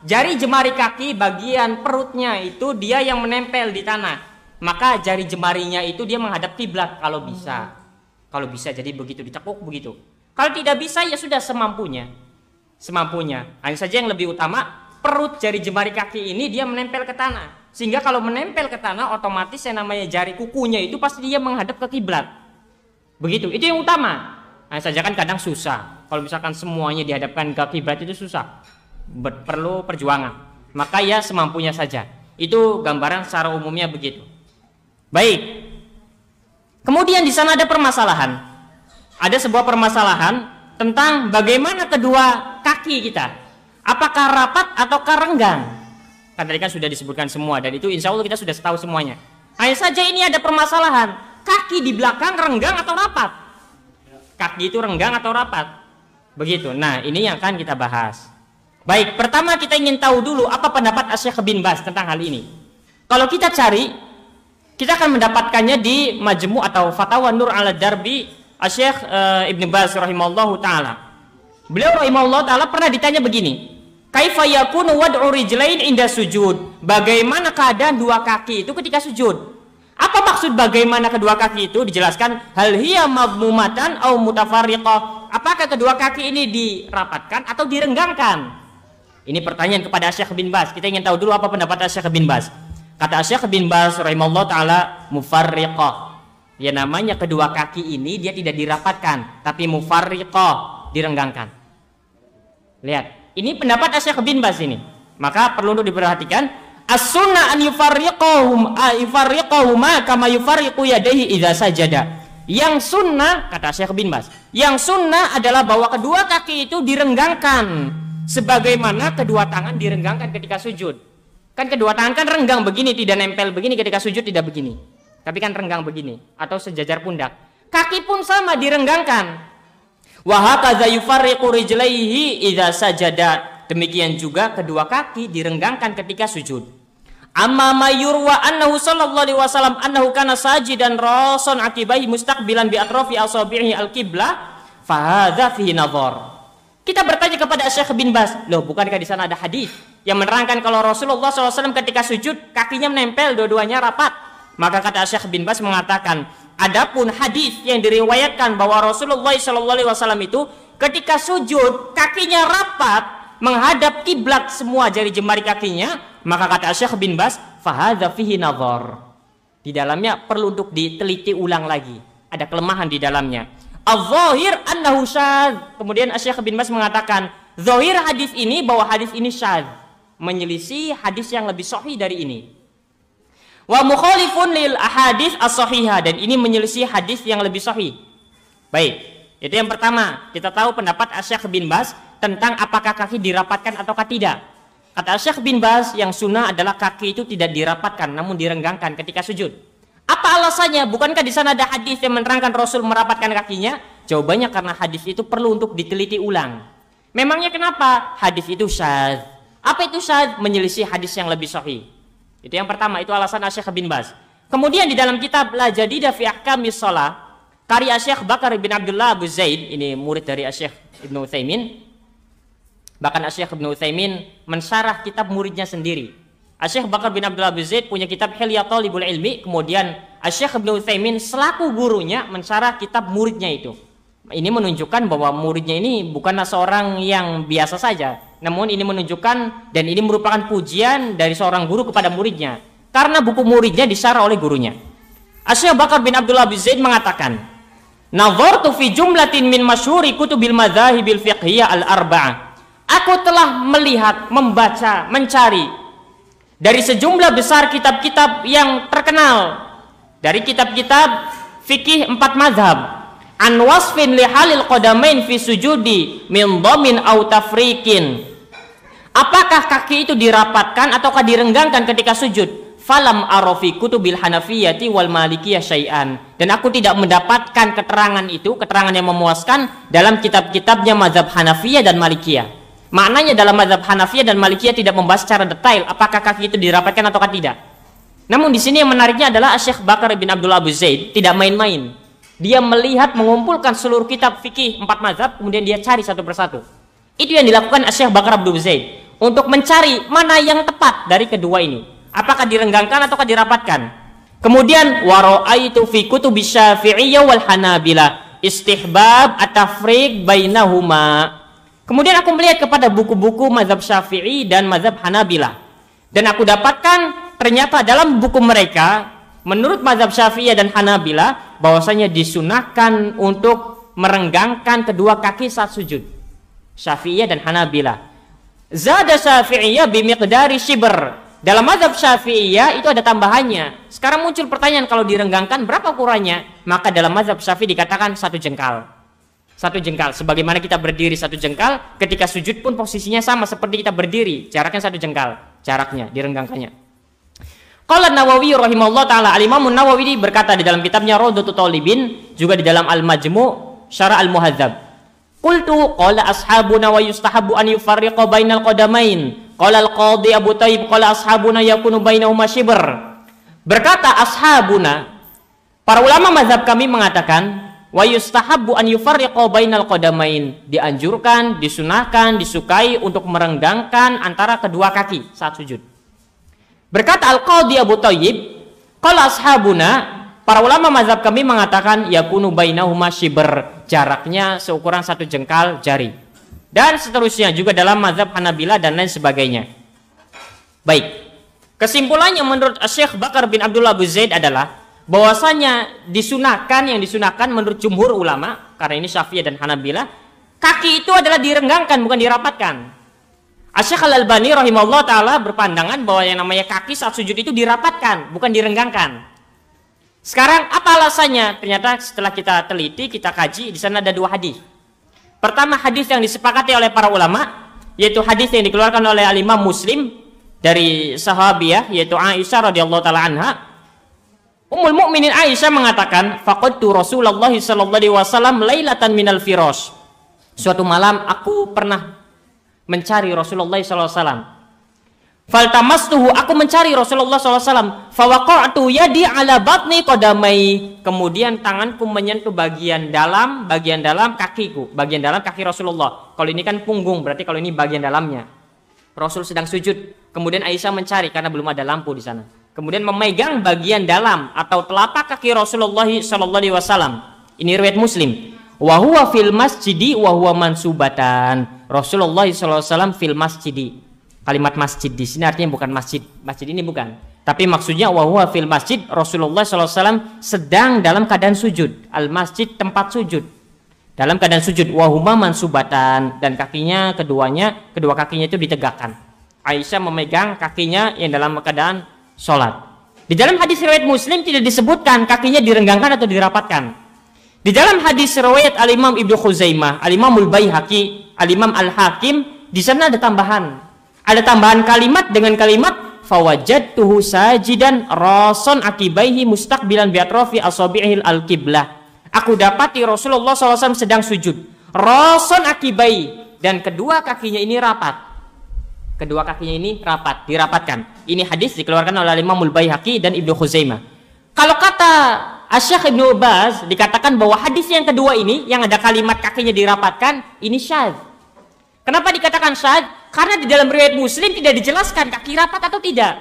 jari jemari kaki bagian perutnya itu dia yang menempel di tanah. Maka jari jemarinya itu dia menghadap kiblat kalau bisa. Kalau bisa jadi begitu, ditekuk begitu. Kalau tidak bisa ya sudah semampunya. Hanya saja yang lebih utama perut jari jemari kaki ini dia menempel ke tanah. Sehingga kalau menempel ke tanah otomatis yang namanya jari kukunya itu pasti dia menghadap ke kiblat. Begitu, itu yang utama. Hanya saja kan kadang susah. Kalau misalkan semuanya dihadapkan ke kiblat itu susah. Perlu perjuangan. Maka ya semampunya saja. Itu gambaran secara umumnya begitu. Baik. Kemudian di sana ada permasalahan. Ada sebuah permasalahan tentang bagaimana kedua kaki kita, apakah rapat atau renggang. Kan tadi kan sudah disebutkan semua dan itu insya Allah kita sudah tahu semuanya. Hanya saja ini ada permasalahan, kaki di belakang renggang atau rapat. Kaki itu renggang atau rapat. Begitu. Nah ini yang akan kita bahas. Baik, pertama kita ingin tahu dulu apa pendapat Asy-Syaikh bin Baz tentang hal ini. Kalau kita cari, kita akan mendapatkannya di Majmu' atau Fatawa Nur ala Darbi Asy-Syaikh Ibn Baz rahimahullahu ta'ala. Beliau rahimahullahu ta'ala pernah ditanya begini, kaifa yakunu wad'u rijlain inda sujud? Bagaimana keadaan dua kaki itu ketika sujud? Apa maksud bagaimana kedua kaki itu? Dijelaskan, hal hiya madmumatan au mutafarriqah. Apakah kedua kaki ini dirapatkan atau direnggangkan? Ini pertanyaan kepada Asy-Syaikh bin Baz. Kita ingin tahu dulu apa pendapat Asy-Syaikh bin Baz. Kata Asy-Syaikh bin Baz rahimahullahu ta'ala, mufarriqah. Ya namanya kedua kaki ini dia tidak dirapatkan, tapi mufarriqah, direnggangkan. Lihat, ini pendapat Asy-Syaikh bin Baz ini. Maka perlu untuk diperhatikan, as-sunnah an yufarriqahuma kama yufarriqu yadayhi idza sajada. Yang sunnah, kata Asy-Syaikh bin Baz, yang sunnah adalah bahwa kedua kaki itu direnggangkan sebagaimana kedua tangan direnggangkan ketika sujud. Kan kedua tangan kan renggang begini, tidak nempel begini, ketika sujud tidak begini. Tapi kan renggang begini atau sejajar pundak. Kaki pun sama direnggangkan. Wa hakaza yufarriqu rijlaihi idza sajada. Demikian juga kedua kaki direnggangkan ketika sujud. Amma ma yurwa annahu sallallahu alaihi wasallam annahu kana sajidan rasan akibaihi mustaqbilan bi atrafi asabi'ihi al-qiblah fa hadza fihi nadhar. Kita bertanya kepada Syekh bin Baz, loh bukankah di sana ada hadis yang menerangkan kalau Rasulullah SAW ketika sujud kakinya menempel dua-duanya rapat? Maka kata Syekh bin Baz mengatakan, adapun hadis yang diriwayatkan bahwa Rasulullah SAW itu ketika sujud kakinya rapat menghadap kiblat semua jari jemari kakinya, maka kata Syekh bin Baz, fahadza fihi nadhar. Di dalamnya perlu untuk diteliti ulang lagi. Ada kelemahan di dalamnya. Al-zahir annahu syadz. Kemudian Syekh bin Baz mengatakan, zahir hadis ini bahwa hadis ini syadz, menyelisih hadis yang lebih sahih dari ini. Wa mukhalifun lil ahadits as-sahihah, dan ini menyelisih hadis yang lebih sahih. Baik, itu yang pertama. Kita tahu pendapat Syekh bin Baz tentang apakah kaki dirapatkan ataukah tidak. Kata Syekh bin Baz, yang sunnah adalah kaki itu tidak dirapatkan namun direnggangkan ketika sujud. Apa alasannya? Bukankah di sana ada hadis yang menerangkan Rasul merapatkan kakinya? Jawabannya karena hadis itu perlu untuk diteliti ulang. Memangnya kenapa? Hadis itu syadz. Apa itu syadz? Menyelisih hadis yang lebih sahih. Itu yang pertama, itu alasan Syekh bin Baz. Kemudian di dalam kitab La Jadida fi Ahkamis Shalah, karya Syekh Bakar bin Abdullah Abu Zaid, ini murid dari Syekh Ibnu Utsaimin. Bahkan Syekh Ibnu Utsaimin mensyarah kitab muridnya sendiri. Syekh Bakar bin Abdullah Abu Zaid punya kitab Hilya Talibul Ilmi, kemudian Syekh Ibnu Utsaimin selaku gurunya mensyarah kitab muridnya itu. Ini menunjukkan bahwa muridnya ini bukanlah seorang yang biasa saja, namun ini menunjukkan dan ini merupakan pujian dari seorang guru kepada muridnya, karena buku muridnya disyarah oleh gurunya. Syekh Bakar bin Abdullah Abu Zaid mengatakan, "Nazartu fi jumlatin min masyhuri kutubil madzahibil fiqhiyah al-arba'ah." Aku telah melihat, membaca, mencari dari sejumlah besar kitab-kitab yang terkenal, dari kitab-kitab fikih 4 mazhab, an wasfin li halil qadamain fi sujudi min dhamin aw tafriqin. Apakah kaki itu dirapatkan ataukah direnggangkan ketika sujud? Falam arafi kutubil hanafiyati wal malikiyah syai'an. Dan aku tidak mendapatkan keterangan itu, keterangan yang memuaskan dalam kitab-kitabnya mazhab Hanafiyah dan Malikiyah. Maknanya dalam mazhab Hanafiyah dan Malikiyah tidak membahas secara detail apakah kaki itu dirapatkan ataukah tidak. Namun di sini yang menariknya adalah Syekh Bakar bin Abdullah Abu Zaid tidak main-main. Dia melihat, mengumpulkan seluruh kitab fikih 4 mazhab, kemudian dia cari satu persatu. Itu yang dilakukan Syekh Bakar bin Abdullah Abu Zaid untuk mencari mana yang tepat dari kedua ini. Apakah direnggangkan ataukah dirapatkan? Kemudian wara'aitu fi kutubi Syafi'iyyah wal Hanabilah istihbab at-tafriq bainahuma. Kemudian aku melihat kepada buku-buku mazhab Syafi'i dan mazhab Hanabilah. Dan aku dapatkan ternyata dalam buku mereka, menurut mazhab Syafi'i dan Hanabilah, bahwasanya disunahkan untuk merenggangkan kedua kaki saat sujud. Syafi'i dan Hanabilah. Zada Syafi'iyah bimiqdari shibr. Dalam mazhab Syafi'iyah itu ada tambahannya. Sekarang muncul pertanyaan, kalau direnggangkan berapa ukurannya? Maka dalam mazhab Syafi'i dikatakan 1 jengkal. 1 jengkal, sebagaimana kita berdiri 1 jengkal, ketika sujud pun posisinya sama seperti kita berdiri, jaraknya 1 jengkal, jaraknya direnggangkannya. Qala Nawawi rahimahullah taala, Al-Imam Nawawi berkata di dalam kitabnya Rawdatul Talibin, juga di dalam Al-Majmu' Syarah Al-Muhadzab. Qultu qala ashabuna wa yustahabu an yufarriqa bainal qadamain. Qala al-Qadhi Abu Thayyib qala ashabuna yakunu bainahuma shibr. Berkata ashabuna, para ulama mazhab kami mengatakan, wa yustahabbu an yufarriqa bainal qadamain, dianjurkan, disunahkan, disukai untuk merenggangkan antara kedua kaki saat sujud. Berkata Al-Qadhi Abu Thayyib, qala ashabuna, para ulama mazhab kami mengatakan yakunu bainahuma shibr, jaraknya seukuran 1 jengkal jari. Dan seterusnya juga dalam mazhab Hanabilah dan lain sebagainya. Baik. Kesimpulannya menurut Syekh Bakar bin Abdullah Abu Zaid adalah bahwasanya yang disunahkan menurut jumhur ulama, karena ini Syafi'iyah dan Hanabilah, kaki itu adalah direnggangkan bukan dirapatkan. Syekh Al-Albani rahimahullah taala berpandangan bahwa yang namanya kaki saat sujud itu dirapatkan bukan direnggangkan. Sekarang apa alasannya? Ternyata setelah kita teliti, kita kaji, di sana ada 2 hadis. Pertama, hadis yang disepakati oleh para ulama, yaitu hadis yang dikeluarkan oleh Al-Imam Muslim dari sahabiah yaitu Aisyah radhiyallahu taala anha. Ummul Mukminin Aisyah mengatakan, faqadtu Rasulullah sallallahu alaihi wasallam lailatan minal firash. Suatu malam aku pernah mencari Rasulullah sallallahu alaihi wasallam. Faltamastuhu, aku mencari Rasulullah SAW. Fawaqa'tu yadi ala batni qadamai. Kemudian tanganku menyentuh bagian dalam kakiku, bagian dalam kaki Rasulullah. Kalau ini kan punggung, berarti kalau ini bagian dalamnya. Rasul sedang sujud. Kemudian Aisyah mencari karena belum ada lampu di sana. Kemudian memegang bagian dalam atau telapak kaki Rasulullah SAW. Ini riwayat Muslim. Wa huwa fil masjidi wa huwa mansubatan. Rasulullah SAW fil masjidi. Kalimat masjid di sini artinya bukan masjid. Masjid ini bukan. Tapi maksudnya wa huwa fil masjid, Rasulullah SAW sedang dalam keadaan sujud. Al masjid tempat sujud. Dalam keadaan sujud wa huma mansubatan, dan kakinya kedua kakinya itu ditegakkan. Aisyah memegang kakinya yang dalam keadaan sholat. Di dalam hadis riwayat Muslim tidak disebutkan kakinya direnggangkan atau dirapatkan. Di dalam hadis riwayat Al-Imam Ibnu Khuzaimah, Al-Imam Al-Baihaqi, Al-Imam Al-Hakim, di sana ada tambahan. Ada tambahan kalimat dengan kalimat fawajadtuhu sajidan rason akibaihi mustaqbilan biatrofi asabi'il al-qiblah. Aku dapati Rasulullah SAW sedang sujud. Rason akibai, dan kedua kakinya ini rapat. Kedua kakinya ini rapat, dirapatkan. Ini hadis dikeluarkan oleh Imam Al-Baihaqi dan Ibnu Khuzaimah. Kalau kata Asy-Syaikh Ibnu Baz, dikatakan bahwa hadis yang kedua ini yang ada kalimat kakinya dirapatkan, ini syadz. Kenapa dikatakan syadz? Karena di dalam riwayat Muslim tidak dijelaskan kaki rapat atau tidak.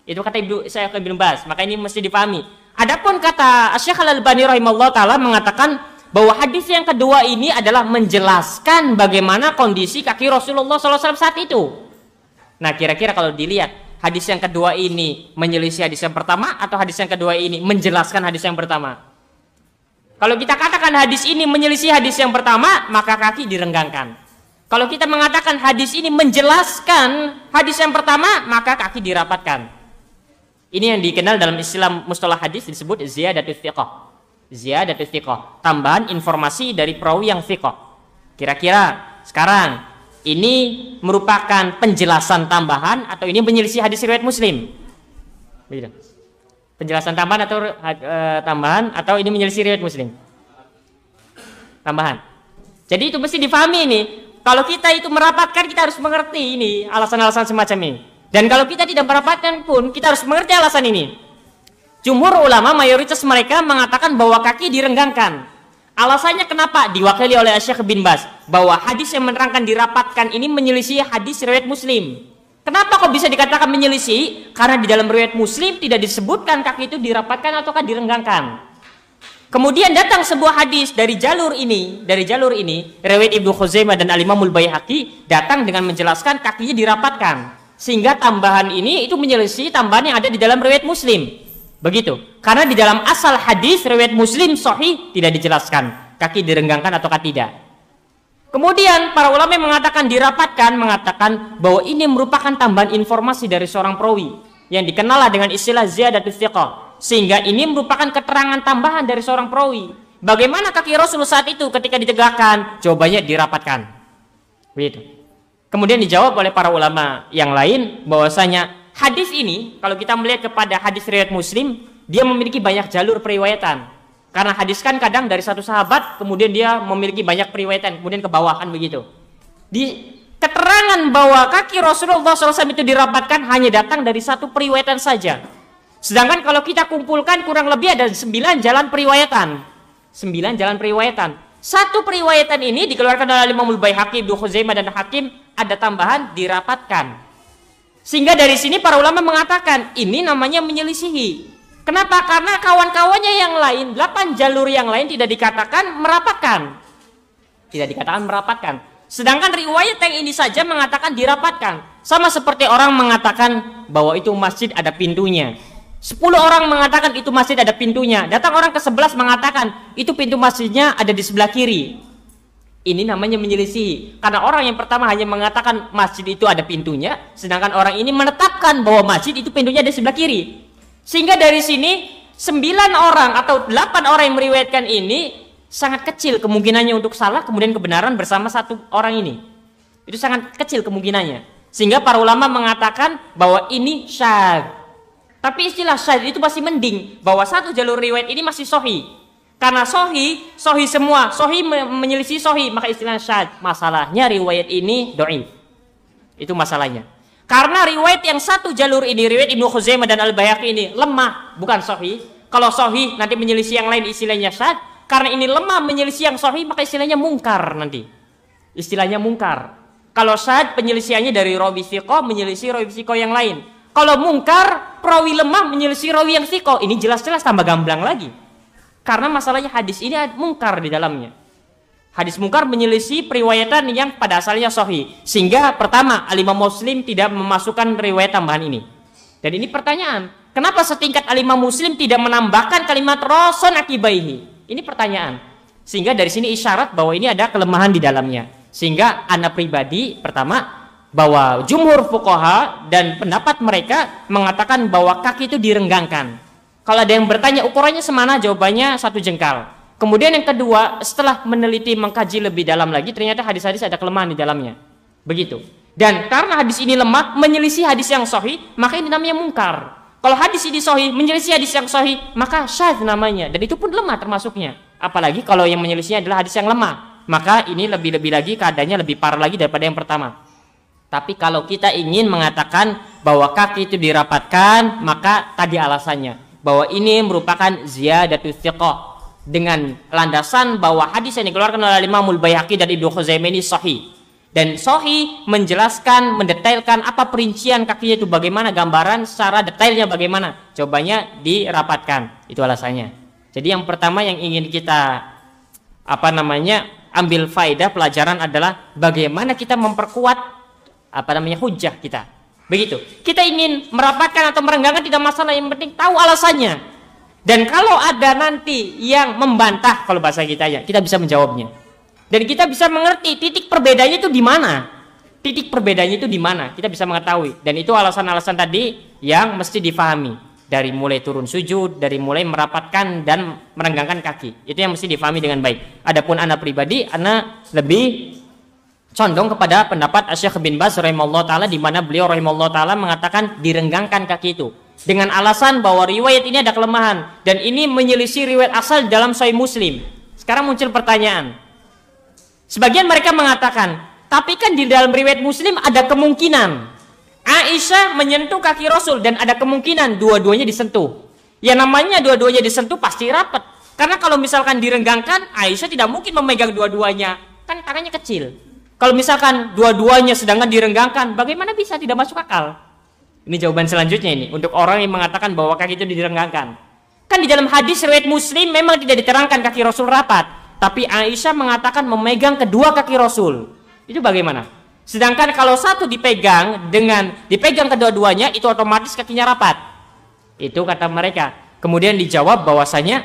Itu kata Syekh Ibnu Baz, maka ini mesti dipahami. Adapun kata Syekh Al-Albani rahimahullah taala mengatakan bahwa hadis yang kedua ini adalah menjelaskan bagaimana kondisi kaki Rasulullah SAW saat itu. Nah, kira-kira kalau dilihat hadis yang kedua ini menyelisih hadis yang pertama atau hadis yang kedua ini menjelaskan hadis yang pertama? Kalau kita katakan hadis ini menyelisih hadis yang pertama, maka kaki direnggangkan. Kalau kita mengatakan hadis ini menjelaskan hadis yang pertama, maka kaki dirapatkan. Ini yang dikenal dalam istilah mustalah hadis disebut ziyadatut thiqah. Ziyadatut thiqah, tambahan informasi dari perawi yang thiqah. Kira-kira sekarang ini merupakan penjelasan tambahan atau ini menyelisih hadis riwayat Muslim? Begitu. Penjelasan tambahan atau ini menyelisih riwayat Muslim? Tambahan. Jadi itu mesti difahami ini. Kalau kita itu merapatkan, kita harus mengerti ini alasan-alasan semacam ini. Dan kalau kita tidak merapatkan pun, kita harus mengerti alasan ini. Jumhur ulama mayoritas mereka mengatakan bahwa kaki direnggangkan. Alasannya kenapa? Diwakili oleh Syekh bin Baz bahwa hadis yang menerangkan dirapatkan ini menyelisih hadis riwayat Muslim. Kenapa kok bisa dikatakan menyelisih? Karena di dalam riwayat Muslim tidak disebutkan kaki itu dirapatkan ataukah direnggangkan. Kemudian datang sebuah hadis dari jalur ini, riwayat Ibnu Khuzaimah dan Al-Imam Al-Baihaqi datang dengan menjelaskan kakinya dirapatkan. Sehingga tambahan ini itu menyelisih tambahan yang ada di dalam riwayat Muslim. Begitu. Karena di dalam asal hadis riwayat Muslim sahih tidak dijelaskan kaki direnggangkan ataukah tidak. Kemudian para ulama yang mengatakan dirapatkan mengatakan bahwa ini merupakan tambahan informasi dari seorang perawi yang dikenal dengan istilah ziyadatut thiqah. Sehingga ini merupakan keterangan tambahan dari seorang perawi. Bagaimana kaki Rasul saat itu ketika ditegakkan? Jawabannya dirapatkan. Begitu. Kemudian dijawab oleh para ulama yang lain bahwasanya hadis ini kalau kita melihat kepada hadis riwayat Muslim, dia memiliki banyak jalur periwayatan. Karena hadis kan kadang dari satu sahabat, kemudian dia memiliki banyak periwayatan, kemudian ke bawah kan begitu. Di keterangan bahwa kaki Rasulullah SAW itu dirapatkan hanya datang dari satu periwayatan saja. Sedangkan kalau kita kumpulkan kurang lebih ada 9 jalan periwayatan. 9 jalan periwayatan. Satu periwayatan ini dikeluarkan oleh Imam Al-Baihaqi, Ibnu Khuzaimah dan Hakim, ada tambahan dirapatkan. Sehingga dari sini para ulama mengatakan ini namanya menyelisihi. Kenapa? Karena kawan-kawannya yang lain, 8 jalur yang lain tidak dikatakan merapatkan. Tidak dikatakan merapatkan. Sedangkan riwayat yang ini saja mengatakan dirapatkan. Sama seperti orang mengatakan bahwa itu masjid ada pintunya. 10 orang mengatakan itu masjid ada pintunya. Datang orang ke-11 mengatakan itu pintu masjidnya ada di sebelah kiri. Ini namanya menyelisih. Karena orang yang pertama hanya mengatakan masjid itu ada pintunya, sedangkan orang ini menetapkan bahwa masjid itu pintunya ada di sebelah kiri. Sehingga dari sini 9 orang atau 8 orang yang meriwayatkan ini sangat kecil kemungkinannya untuk salah, kemudian kebenaran bersama satu orang ini. Itu sangat kecil kemungkinannya. Sehingga para ulama mengatakan bahwa ini syadz. Tapi istilah syadz itu masih mending, bahwa satu jalur riwayat ini masih sahih. Karena sahih semua, sahih menyelisih sahih, maka istilah syadz. Masalahnya riwayat ini dhaif. Itu masalahnya. Karena riwayat yang satu jalur ini, riwayat Ibnu Khuzaimah dan Al-Baihaqi ini lemah, bukan sahih. Kalau sahih nanti menyelisih yang lain istilahnya syadz. Karena ini lemah menyelisih yang sahih maka istilahnya mungkar nanti. Istilahnya mungkar. Kalau syadz penyelisihannya dari rawi thiqah menyelisih rawi thiqah yang lain. Kalau mungkar, perawi lemah menyelisih rawi yang thiqah. Ini jelas-jelas tambah gamblang lagi. Karena masalahnya hadis ini ada mungkar di dalamnya. Hadis mungkar menyelisih periwayatan yang pada asalnya sahih. Sehingga pertama, Al-Imam Muslim tidak memasukkan riwayat tambahan ini. Dan ini pertanyaan, kenapa setingkat Al-Imam Muslim tidak menambahkan kalimat rason akibaihi? Ini pertanyaan. Sehingga dari sini isyarat bahwa ini ada kelemahan di dalamnya. Sehingga anak pribadi pertama bahwa jumhur fuqaha dan pendapat mereka mengatakan bahwa kaki itu direnggangkan. Kalau ada yang bertanya ukurannya semana, jawabannya 1 jengkal. Kemudian yang kedua, setelah meneliti mengkaji lebih dalam lagi, ternyata hadis-hadis ada kelemahan di dalamnya. Begitu. Dan karena hadis ini lemah menyelisih hadis yang sahih, maka ini namanya mungkar. Kalau hadis ini sahih menyelisih hadis yang sahih, maka syadz namanya. Dan itu pun lemah termasuknya. Apalagi kalau yang menyelisihnya adalah hadis yang lemah, maka ini lebih-lebih lagi keadaannya lebih parah lagi daripada yang pertama. Tapi kalau kita ingin mengatakan bahwa kaki itu dirapatkan, maka tadi alasannya bahwa ini merupakan ziyadatus thiqah dengan landasan bahwa hadis yang dikeluarkan oleh Imam Al-Baihaqi dan Ibnu Khuzaimah ini sahih. Dan sahih menjelaskan, mendetailkan apa perincian kakinya itu bagaimana, gambaran secara detailnya bagaimana. Jawabannya dirapatkan. Itu alasannya. Jadi yang pertama yang ingin kita ambil faedah pelajaran adalah bagaimana kita memperkuat hujjah kita. Begitu. Kita ingin merapatkan atau merenggangkan tidak masalah, yang penting tahu alasannya. Dan kalau ada nanti yang membantah, kalau bahasa kita ya, kita bisa menjawabnya. Dan kita bisa mengerti titik perbedaannya itu di mana. Titik perbedaannya itu di mana? Kita bisa mengetahui. Dan itu alasan-alasan tadi yang mesti difahami. Dari mulai turun sujud, dari mulai merapatkan dan merenggangkan kaki. Itu yang mesti difahami dengan baik. Adapun anak pribadi, anak lebih condong kepada pendapat Syekh bin Baz rahimahullah taala, di mana beliau rahimahullah taala mengatakan direnggangkan kaki itu dengan alasan bahwa riwayat ini ada kelemahan dan ini menyelisih riwayat asal dalam Sahih Muslim. Sekarang muncul pertanyaan. Sebagian mereka mengatakan, tapi kan di dalam riwayat Muslim ada kemungkinan Aisyah menyentuh kaki Rasul dan ada kemungkinan dua-duanya disentuh. Ya namanya dua-duanya disentuh pasti rapat. Karena kalau misalkan direnggangkan, Aisyah tidak mungkin memegang dua-duanya. Kan tangannya kecil. Kalau misalkan dua-duanya sedangkan direnggangkan, bagaimana bisa tidak masuk akal? Ini jawaban selanjutnya ini untuk orang yang mengatakan bahwa kaki itu direnggangkan. Kan di dalam hadis riwayat Muslim memang tidak diterangkan kaki Rasul rapat, tapi Aisyah mengatakan memegang kedua kaki Rasul. Itu bagaimana? Sedangkan kalau satu dipegang kedua-duanya itu otomatis kakinya rapat. Itu kata mereka. Kemudian dijawab bahwasanya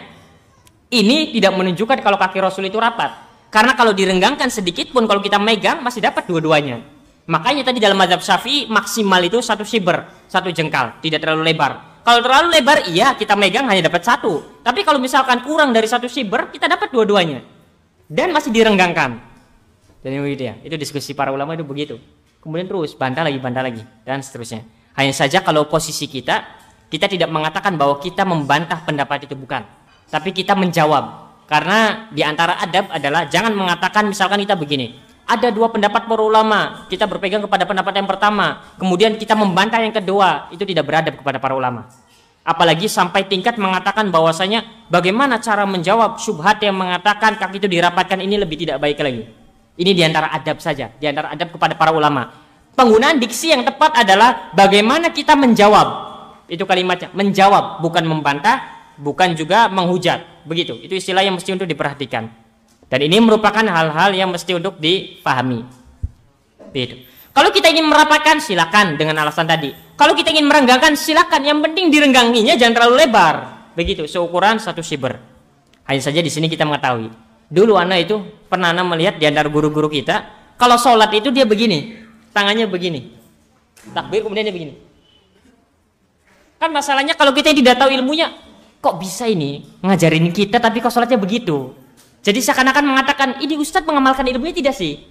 ini tidak menunjukkan kalau kaki Rasul itu rapat. Karena kalau direnggangkan sedikit pun kalau kita megang masih dapat dua-duanya. Makanya tadi dalam mazhab Syafi'i maksimal itu 1 shiber, 1 jengkal, tidak terlalu lebar. Kalau terlalu lebar iya kita megang hanya dapat 1. Tapi kalau misalkan kurang dari 1 shiber kita dapat dua-duanya. Dan masih direnggangkan. Dan begitu ya. Itu diskusi para ulama itu begitu. Kemudian terus bantah lagi dan seterusnya. Hanya saja kalau posisi kita tidak mengatakan bahwa kita membantah pendapat itu, bukan. Tapi kita menjawab. Karena di antara adab adalah jangan mengatakan misalkan kita begini, ada 2 pendapat para ulama, kita berpegang kepada pendapat yang pertama, kemudian kita membantah yang kedua, itu tidak beradab kepada para ulama. Apalagi sampai tingkat mengatakan bahwasanya bagaimana cara menjawab syubhat yang mengatakan kaki itu dirapatkan, ini lebih tidak baik lagi. Ini di antara adab saja, di antara adab kepada para ulama. Penggunaan diksi yang tepat adalah bagaimana kita menjawab. Itu kalimatnya, menjawab, bukan membantah, bukan juga menghujat. Begitu, itu istilah yang mesti untuk diperhatikan. Dan ini merupakan hal-hal yang mesti untuk dipahami. Begitu. Kalau kita ingin merapatkan, silakan dengan alasan tadi. Kalau kita ingin merenggangkan, silakan. Yang penting direngganginya jangan terlalu lebar. Begitu, seukuran 1 shiber. Hanya saja di sini kita mengetahui. Dulu anak itu pernah melihat di antara guru-guru kita, kalau sholat itu dia begini, tangannya begini. Takbir kemudian dia begini. Kan masalahnya kalau kita tidak tahu ilmunya, kok bisa ini ngajarin kita tapi kok sholatnya begitu. Jadi seakan-akan mengatakan ini Ustadz mengamalkan ilmunya, tidak sih.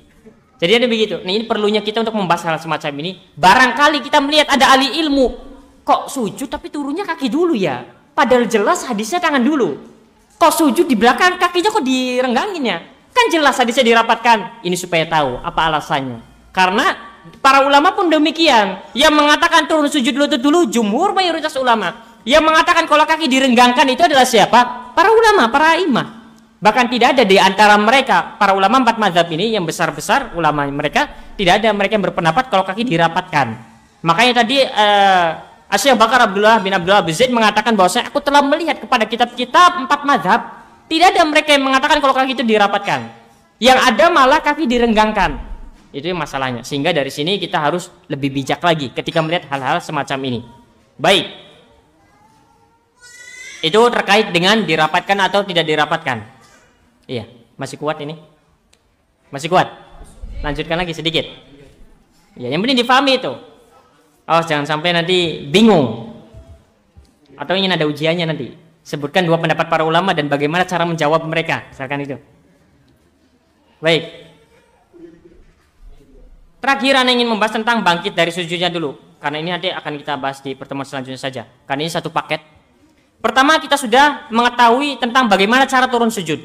Jadi ada begitu. Nah ini perlunya kita untuk membahas hal semacam ini. Barangkali kita melihat ada ahli ilmu kok sujud tapi turunnya kaki dulu ya, padahal jelas hadisnya tangan dulu. Kok sujud di belakang kakinya kok direnggangin ya, kan jelas hadisnya dirapatkan. Ini supaya tahu apa alasannya. Karena para ulama pun demikian. Yang mengatakan turun sujud lutut dulu jumhur mayoritas ulama. Yang mengatakan kalau kaki direnggangkan itu adalah siapa? Para ulama, para imam. Bahkan tidak ada di antara mereka para ulama 4 mazhab ini yang besar-besar ulama mereka, tidak ada mereka yang berpendapat kalau kaki dirapatkan. Makanya tadi Syekh Bakar Abdullah bin Zaid mengatakan bahwa aku telah melihat kepada kitab-kitab 4 mazhab, tidak ada mereka yang mengatakan kalau kaki itu dirapatkan. Yang ada malah kaki direnggangkan. Itu yang masalahnya. Sehingga dari sini kita harus lebih bijak lagi ketika melihat hal-hal semacam ini. Baik. Itu terkait dengan dirapatkan atau tidak dirapatkan. Iya, masih kuat ini? Masih kuat? Lanjutkan lagi sedikit. Ya, yang penting difahami itu. Oh, jangan sampai nanti bingung. Atau ingin ada ujiannya nanti. Sebutkan 2 pendapat para ulama dan bagaimana cara menjawab mereka. Misalkan itu. Baik. Terakhir Anda ingin membahas tentang bangkit dari sujudnya dulu. Karena ini nanti akan kita bahas di pertemuan selanjutnya saja. Karena ini satu paket. Pertama kita sudah mengetahui tentang bagaimana cara turun sujud.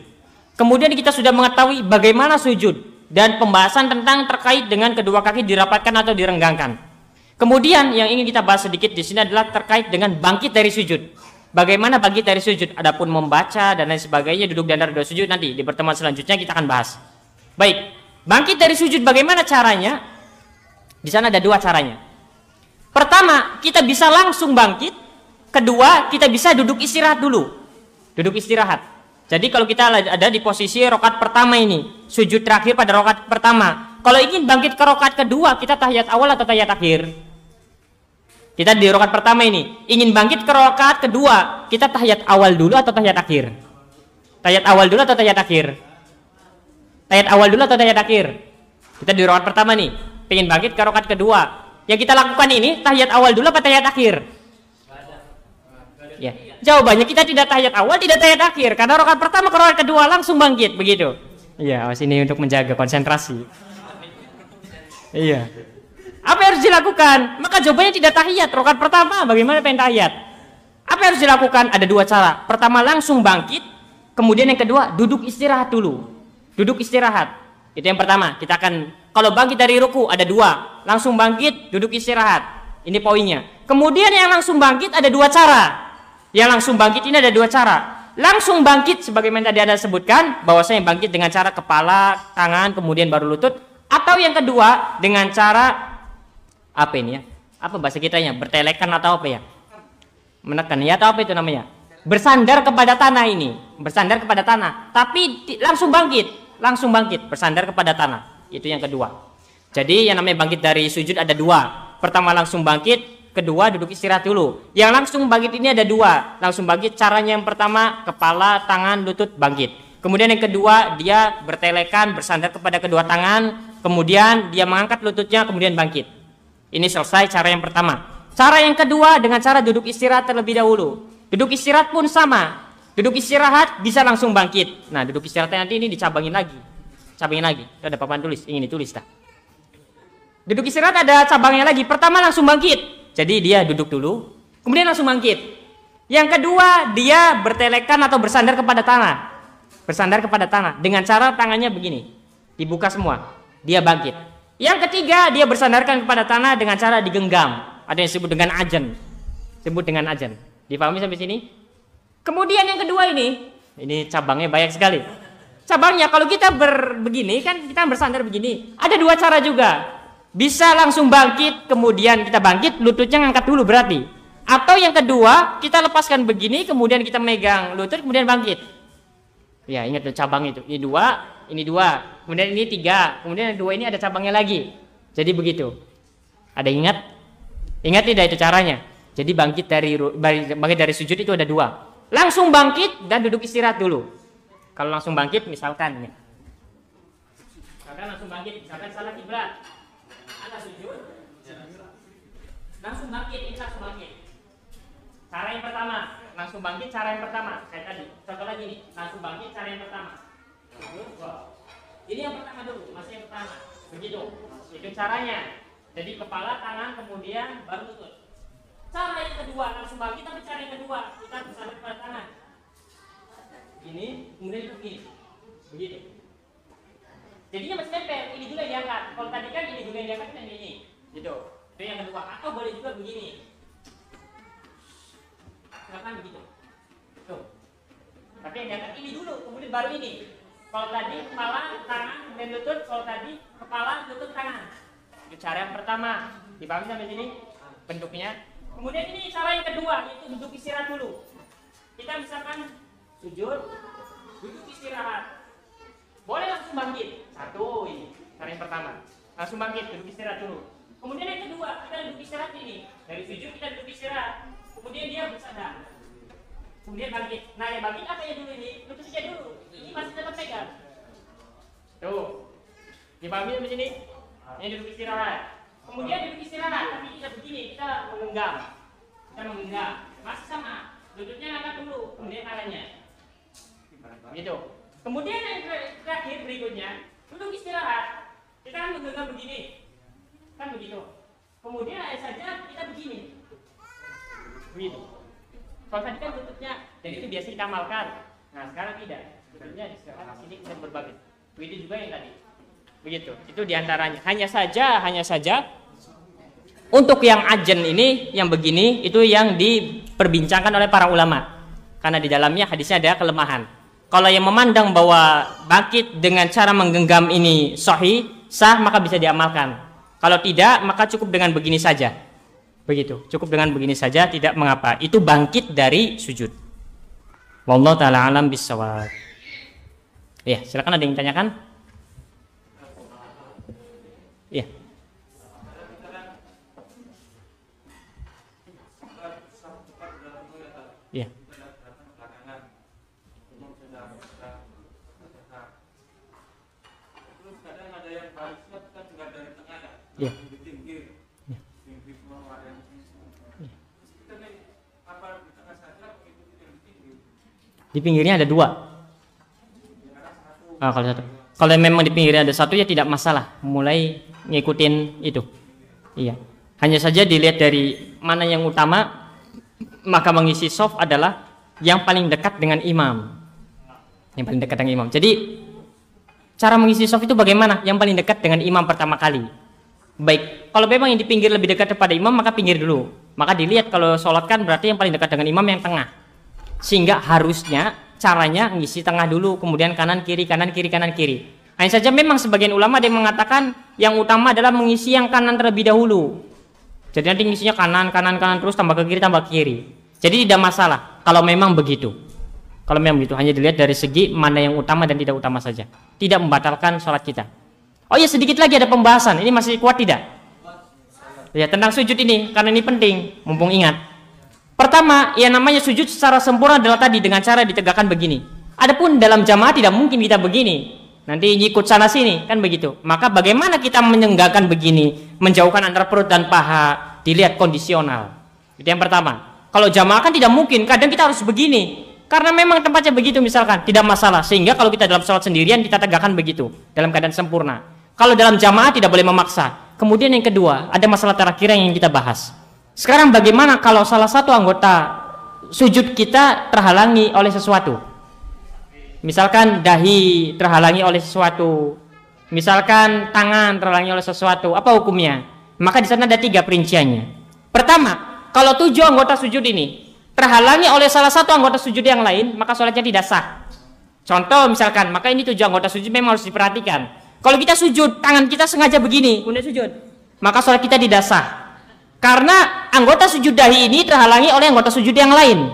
Kemudian kita sudah mengetahui bagaimana sujud. Dan pembahasan tentang terkait dengan kedua kaki dirapatkan atau direnggangkan. Kemudian yang ingin kita bahas sedikit di sini adalah terkait dengan bangkit dari sujud. Bagaimana bangkit dari sujud? Adapun membaca dan lain sebagainya, duduk dan duduk sujud nanti di pertemuan selanjutnya kita akan bahas. Baik, bangkit dari sujud bagaimana caranya? Di sana ada 2 caranya. Pertama, kita bisa langsung bangkit. Kedua, kita bisa duduk istirahat dulu. Duduk istirahat. Jadi kalau kita ada di posisi rakaat pertama ini, sujud terakhir pada rakaat pertama. Kalau ingin bangkit ke rakaat kedua, kita tahiyat awal atau tahiyat akhir? Kita di rakaat pertama ini, ingin bangkit ke rakaat kedua, kita tahiyat awal dulu atau tahiyat akhir? Tahiyat awal dulu atau tahiyat akhir? Tahiyat awal dulu atau tahiyat akhir? Kita di rakaat pertama nih, pengen bangkit ke rakaat kedua. Yang kita lakukan ini tahiyat awal dulu atau tahiyat akhir? Ya, jawabannya kita tidak tahiyat awal, tidak tahiyat akhir. Karena rakaat pertama ke rakaat kedua langsung bangkit, begitu. Iya, ini untuk menjaga konsentrasi. Iya. Apa yang harus dilakukan? Maka jawabannya tidak tahiyat. Rakaat pertama bagaimana pengen tahiyat? Apa yang harus dilakukan? Ada 2 cara. Pertama langsung bangkit, kemudian yang kedua duduk istirahat dulu. Duduk istirahat. Itu yang pertama. Kita akan kalau bangkit dari ruku ada 2. Langsung bangkit, duduk istirahat. Ini poinnya. Kemudian yang langsung bangkit ada 2 cara. Yang langsung bangkit ini ada 2 cara. Langsung bangkit sebagaimana tadi Anda sebutkan, bahwasanya bangkit dengan cara kepala, tangan, kemudian baru lutut. Atau yang kedua dengan cara apa ini ya? Apa bahasa kitanya? Bertelekan atau apa ya? Menekan ya atau apa itu namanya? Bersandar kepada tanah ini. Bersandar kepada tanah. Tapi langsung bangkit. Langsung bangkit. Bersandar kepada tanah. Itu yang kedua. Jadi yang namanya bangkit dari sujud ada 2. Pertama langsung bangkit. Kedua duduk istirahat dulu. Yang langsung bangkit ini ada 2. Langsung bangkit caranya yang pertama kepala, tangan, lutut bangkit. Kemudian yang kedua dia bertelekan, bersandar kepada kedua tangan. Kemudian dia mengangkat lututnya, kemudian bangkit. Ini selesai cara yang pertama. Cara yang kedua dengan cara duduk istirahat terlebih dahulu. Duduk istirahat pun sama. Duduk istirahat bisa langsung bangkit. Nah, duduk istirahatnya nanti ini dicabangin lagi. Cabangin lagi. Itu ada papan tulis. Ini tulis dah. Duduk istirahat ada cabangnya lagi. Pertama langsung bangkit. Jadi dia duduk dulu, kemudian langsung bangkit. Yang kedua dia bertelekan atau bersandar kepada tanah. Bersandar kepada tanah dengan cara tangannya begini. Dibuka semua. Dia bangkit. Yang ketiga dia bersandarkan kepada tanah dengan cara digenggam. Ada yang disebut dengan ajan. Disebut dengan ajan. Dipahami sampai sini? Kemudian yang kedua ini cabangnya banyak sekali. Cabangnya kalau kita begini kan kita bersandar begini. Ada 2 cara juga. Bisa langsung bangkit, kemudian kita bangkit, lututnya ngangkat dulu berarti. Atau yang kedua, kita lepaskan begini, kemudian kita megang lutut, kemudian bangkit. Ya, ingat cabang itu. Ini 2, kemudian ini 3, kemudian yang 2 ini ada cabangnya lagi. Jadi begitu. Ada ingat? Ingat tidak itu caranya? Jadi bangkit dari sujud itu ada 2. Langsung bangkit dan duduk istirahat dulu. Kalau langsung bangkit misalkan langsung bangkit, misalkan salah kiblat. Anda sujud, langsung bangkit, ini langsung bangkit. Cara yang pertama, langsung bangkit cara yang pertama. Kayak tadi, contoh lagi nih, langsung bangkit cara yang pertama. Ini yang pertama dulu, masih yang pertama. Begitu, itu caranya. Jadi kepala, tangan, kemudian baru lutut. Cara yang kedua, langsung bangkit, tapi cara yang kedua, kita bersandar pada tangan. Ini, kemudian begini. Begitu. Jadinya masih nempel, ini dulu yang diangkat. Kalau tadi kan ini dulu yang diangkat dan ini. Gitu. Itu yang kedua. Atau boleh juga begini. Silakan begitu. Tuh. Tapi yang diangkat ini dulu, kemudian baru ini. Kalau tadi kepala, tangan, dan lutut. Kalau tadi kepala, lutut, tangan. Itu cara yang pertama. Dipahami sampai sini bentuknya. Kemudian ini cara yang kedua, yaitu duduk istirahat dulu. Kita misalkan sujud, duduk istirahat. Boleh langsung bangkit. Satu ini, cara yang pertama. Langsung bangkit, duduk istirahat dulu. Kemudian yang kedua, kita duduk istirahat ini. Dari sujud kita duduk istirahat. Kemudian dia bersandar. Kemudian bangkit. Nah, yang bangkit apa ya dulu ini? Lututnya dulu. Ini masih tetap pegang. Tuh. Dipahami di sini? Ini duduk istirahat. Kemudian duduk istirahat, tapi kita begini, kita menggenggam. Kita menggenggam. Masih sama. Lututnya angkat dulu, kemudian tangannya. Gitu. Kemudian yang terakhir berikutnya, duduk istirahat. Kita kan menggenggam begini. Kan begitu. Kemudian saja kita begini. Begitu. Kalau tadi kan lututnya, dan itu biasa kita amalkan. Nah, sekarang tidak. Lututnya istirahat, sini kita berbagi. Begitu juga yang tadi. Begitu. Itu diantaranya. Hanya saja untuk yang ajen ini, yang begini, itu yang diperbincangkan oleh para ulama. Karena di dalamnya hadisnya ada kelemahan. Kalau yang memandang bahwa bangkit dengan cara menggenggam ini sahih, sah, maka bisa diamalkan. Kalau tidak, maka cukup dengan begini saja. Begitu, cukup dengan begini saja, tidak mengapa. Itu bangkit dari sujud. Wallahu ta'ala alam bissawab. Ya, silakan, ada yang tanyakan? Ya. Ya. Ya. Di pinggirnya ada dua. Kalau satu. Kalau memang di pinggirnya ada satu ya tidak masalah. Mulai ngikutin itu. Iya. Hanya saja dilihat dari mana yang utama, maka mengisi shaf adalah yang paling dekat dengan imam. Yang paling dekat dengan imam. Jadi cara mengisi shaf itu bagaimana? Yang paling dekat dengan imam pertama kali. Baik, kalau memang yang di pinggir lebih dekat kepada imam, maka pinggir dulu. Maka dilihat kalau sholat kan berarti yang paling dekat dengan imam yang tengah. Sehingga harusnya caranya ngisi tengah dulu, kemudian kanan kiri, kanan kiri, kanan kiri. Hanya saja memang sebagian ulama ada yang mengatakan yang utama adalah mengisi yang kanan terlebih dahulu. Jadi nanti ngisinya kanan, kanan, kanan terus tambah ke kiri, tambah ke kiri. Jadi tidak masalah kalau memang begitu. Kalau memang begitu, hanya dilihat dari segi mana yang utama dan tidak utama saja. Tidak membatalkan sholat kita. Oh ya, sedikit lagi ada pembahasan. Ini masih kuat tidak? Ya, tentang sujud ini, karena ini penting, mumpung ingat. Pertama, yang namanya sujud secara sempurna adalah tadi dengan cara ditegakkan begini. Adapun dalam jamaah tidak mungkin kita begini. Nanti ikut sana sini, kan begitu. Maka bagaimana kita menyenggakkan begini, menjauhkan antara perut dan paha, dilihat kondisional. Itu yang pertama. Kalau jamaah kan tidak mungkin, kadang kita harus begini. Karena memang tempatnya begitu misalkan, tidak masalah. Sehingga kalau kita dalam sholat sendirian, kita tegakkan begitu, dalam keadaan sempurna. Kalau dalam jamaah tidak boleh memaksa. Kemudian yang kedua, ada masalah terakhir yang ingin kita bahas. Sekarang bagaimana kalau salah satu anggota sujud kita terhalangi oleh sesuatu? Misalkan dahi terhalangi oleh sesuatu, misalkan tangan terhalangi oleh sesuatu, apa hukumnya? Maka di sana ada 3 perinciannya. Pertama, kalau 7 anggota sujud ini terhalangi oleh salah satu anggota sujud yang lain, maka sholatnya tidak sah. Contoh misalkan, maka ini 7 anggota sujud memang harus diperhatikan. Kalau kita sujud, tangan kita sengaja begini, kemudian sujud, maka sholat kita tidak sah. Karena anggota sujud dahi ini terhalangi oleh anggota sujud yang lain.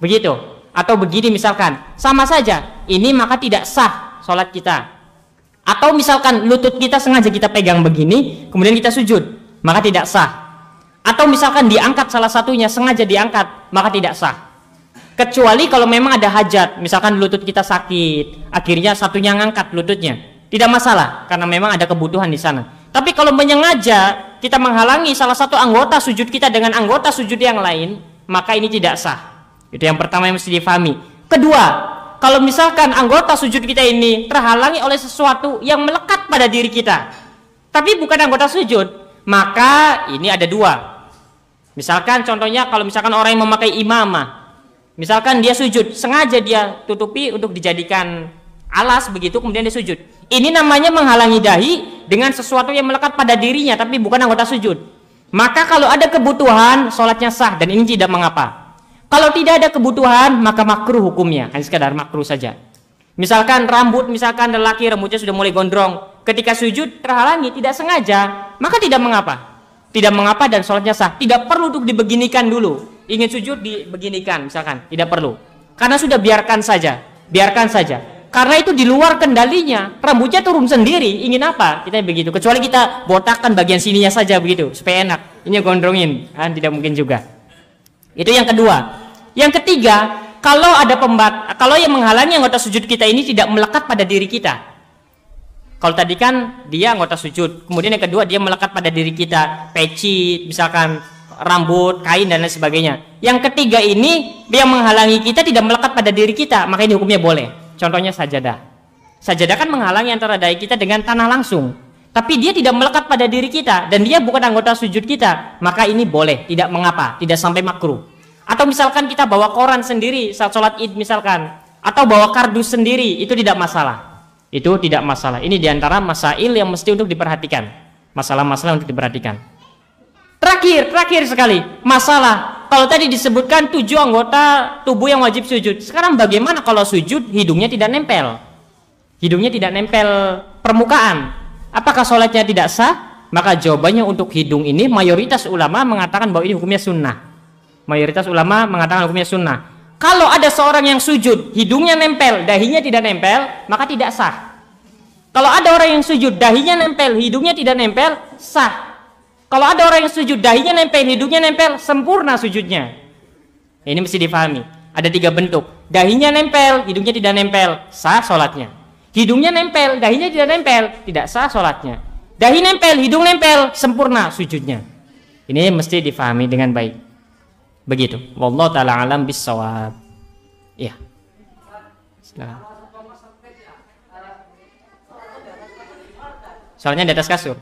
Begitu. Atau begini misalkan, sama saja. Ini maka tidak sah sholat kita. Atau misalkan lutut kita sengaja kita pegang begini, kemudian kita sujud, maka tidak sah. Atau misalkan diangkat salah satunya, sengaja diangkat, maka tidak sah. Kecuali kalau memang ada hajat, misalkan lutut kita sakit, akhirnya satunya ngangkat lututnya. Tidak masalah, karena memang ada kebutuhan di sana. Tapi kalau menyengaja kita menghalangi salah satu anggota sujud kita dengan anggota sujud yang lain, maka ini tidak sah. Itu yang pertama yang mesti difahami. Kedua, kalau misalkan anggota sujud kita ini terhalangi oleh sesuatu yang melekat pada diri kita, tapi bukan anggota sujud, maka ini ada 2. Misalkan contohnya kalau misalkan orang yang memakai imamah, misalkan dia sujud, sengaja dia tutupi untuk dijadikan alas begitu, kemudian dia sujud. Ini namanya menghalangi dahi dengan sesuatu yang melekat pada dirinya tapi bukan anggota sujud. Maka kalau ada kebutuhan, sholatnya sah dan ini tidak mengapa. Kalau tidak ada kebutuhan, maka makruh hukumnya, hanya sekadar makruh saja. Misalkan rambut, misalkan lelaki rambutnya sudah mulai gondrong, ketika sujud terhalangi, tidak sengaja, maka tidak mengapa. Tidak mengapa dan sholatnya sah. Tidak perlu untuk dibeginikan dulu. Ingin sujud dibeginikan, misalkan, tidak perlu. Karena sudah biarkan saja, biarkan saja. Karena itu di luar kendalinya, rambutnya turun sendiri. Ingin apa? Kita begitu. Kecuali kita botakkan bagian sininya saja begitu, supaya enak. Ini gondrongin, kan tidak mungkin juga. Itu yang kedua. Yang ketiga, kalau yang menghalangi anggota sujud kita ini tidak melekat pada diri kita. Kalau tadi kan dia anggota sujud, kemudian yang kedua dia melekat pada diri kita, peci, misalkan rambut, kain dan lain sebagainya. Yang ketiga ini yang menghalangi kita tidak melekat pada diri kita, maka ini hukumnya boleh. Contohnya sajadah. Sajadah kan menghalangi antara dahi kita dengan tanah langsung. Tapi dia tidak melekat pada diri kita dan dia bukan anggota sujud kita, maka ini boleh, tidak mengapa, tidak sampai makruh. Atau misalkan kita bawa koran sendiri saat sholat id misalkan, atau bawa kardus sendiri, itu tidak masalah. Itu tidak masalah. Ini diantara masail yang mesti untuk diperhatikan. Masalah-masalah untuk diperhatikan. Terakhir sekali, masalah. Kalau tadi disebutkan 7 anggota tubuh yang wajib sujud. Sekarang bagaimana kalau sujud hidungnya tidak nempel? Hidungnya tidak nempel permukaan. Apakah sholatnya tidak sah? Maka jawabannya untuk hidung ini mayoritas ulama mengatakan bahwa ini hukumnya sunnah. Mayoritas ulama mengatakan hukumnya sunnah. Kalau ada seorang yang sujud, hidungnya nempel, dahinya tidak nempel, maka tidak sah. Kalau ada orang yang sujud, dahinya nempel, hidungnya tidak nempel, sah. Kalau ada orang yang sujud, dahinya nempel, hidungnya nempel, sempurna sujudnya. Ini mesti difahami. Ada 3 bentuk. Dahinya nempel, hidungnya tidak nempel, sah sholatnya. Hidungnya nempel, dahinya tidak nempel, tidak sah sholatnya. Dahi nempel, hidung nempel, sempurna sujudnya. Ini mesti difahami dengan baik. Begitu. Wallahu ta'ala alam bissawab. Iya. Silakan. Soalnya di atas kasur.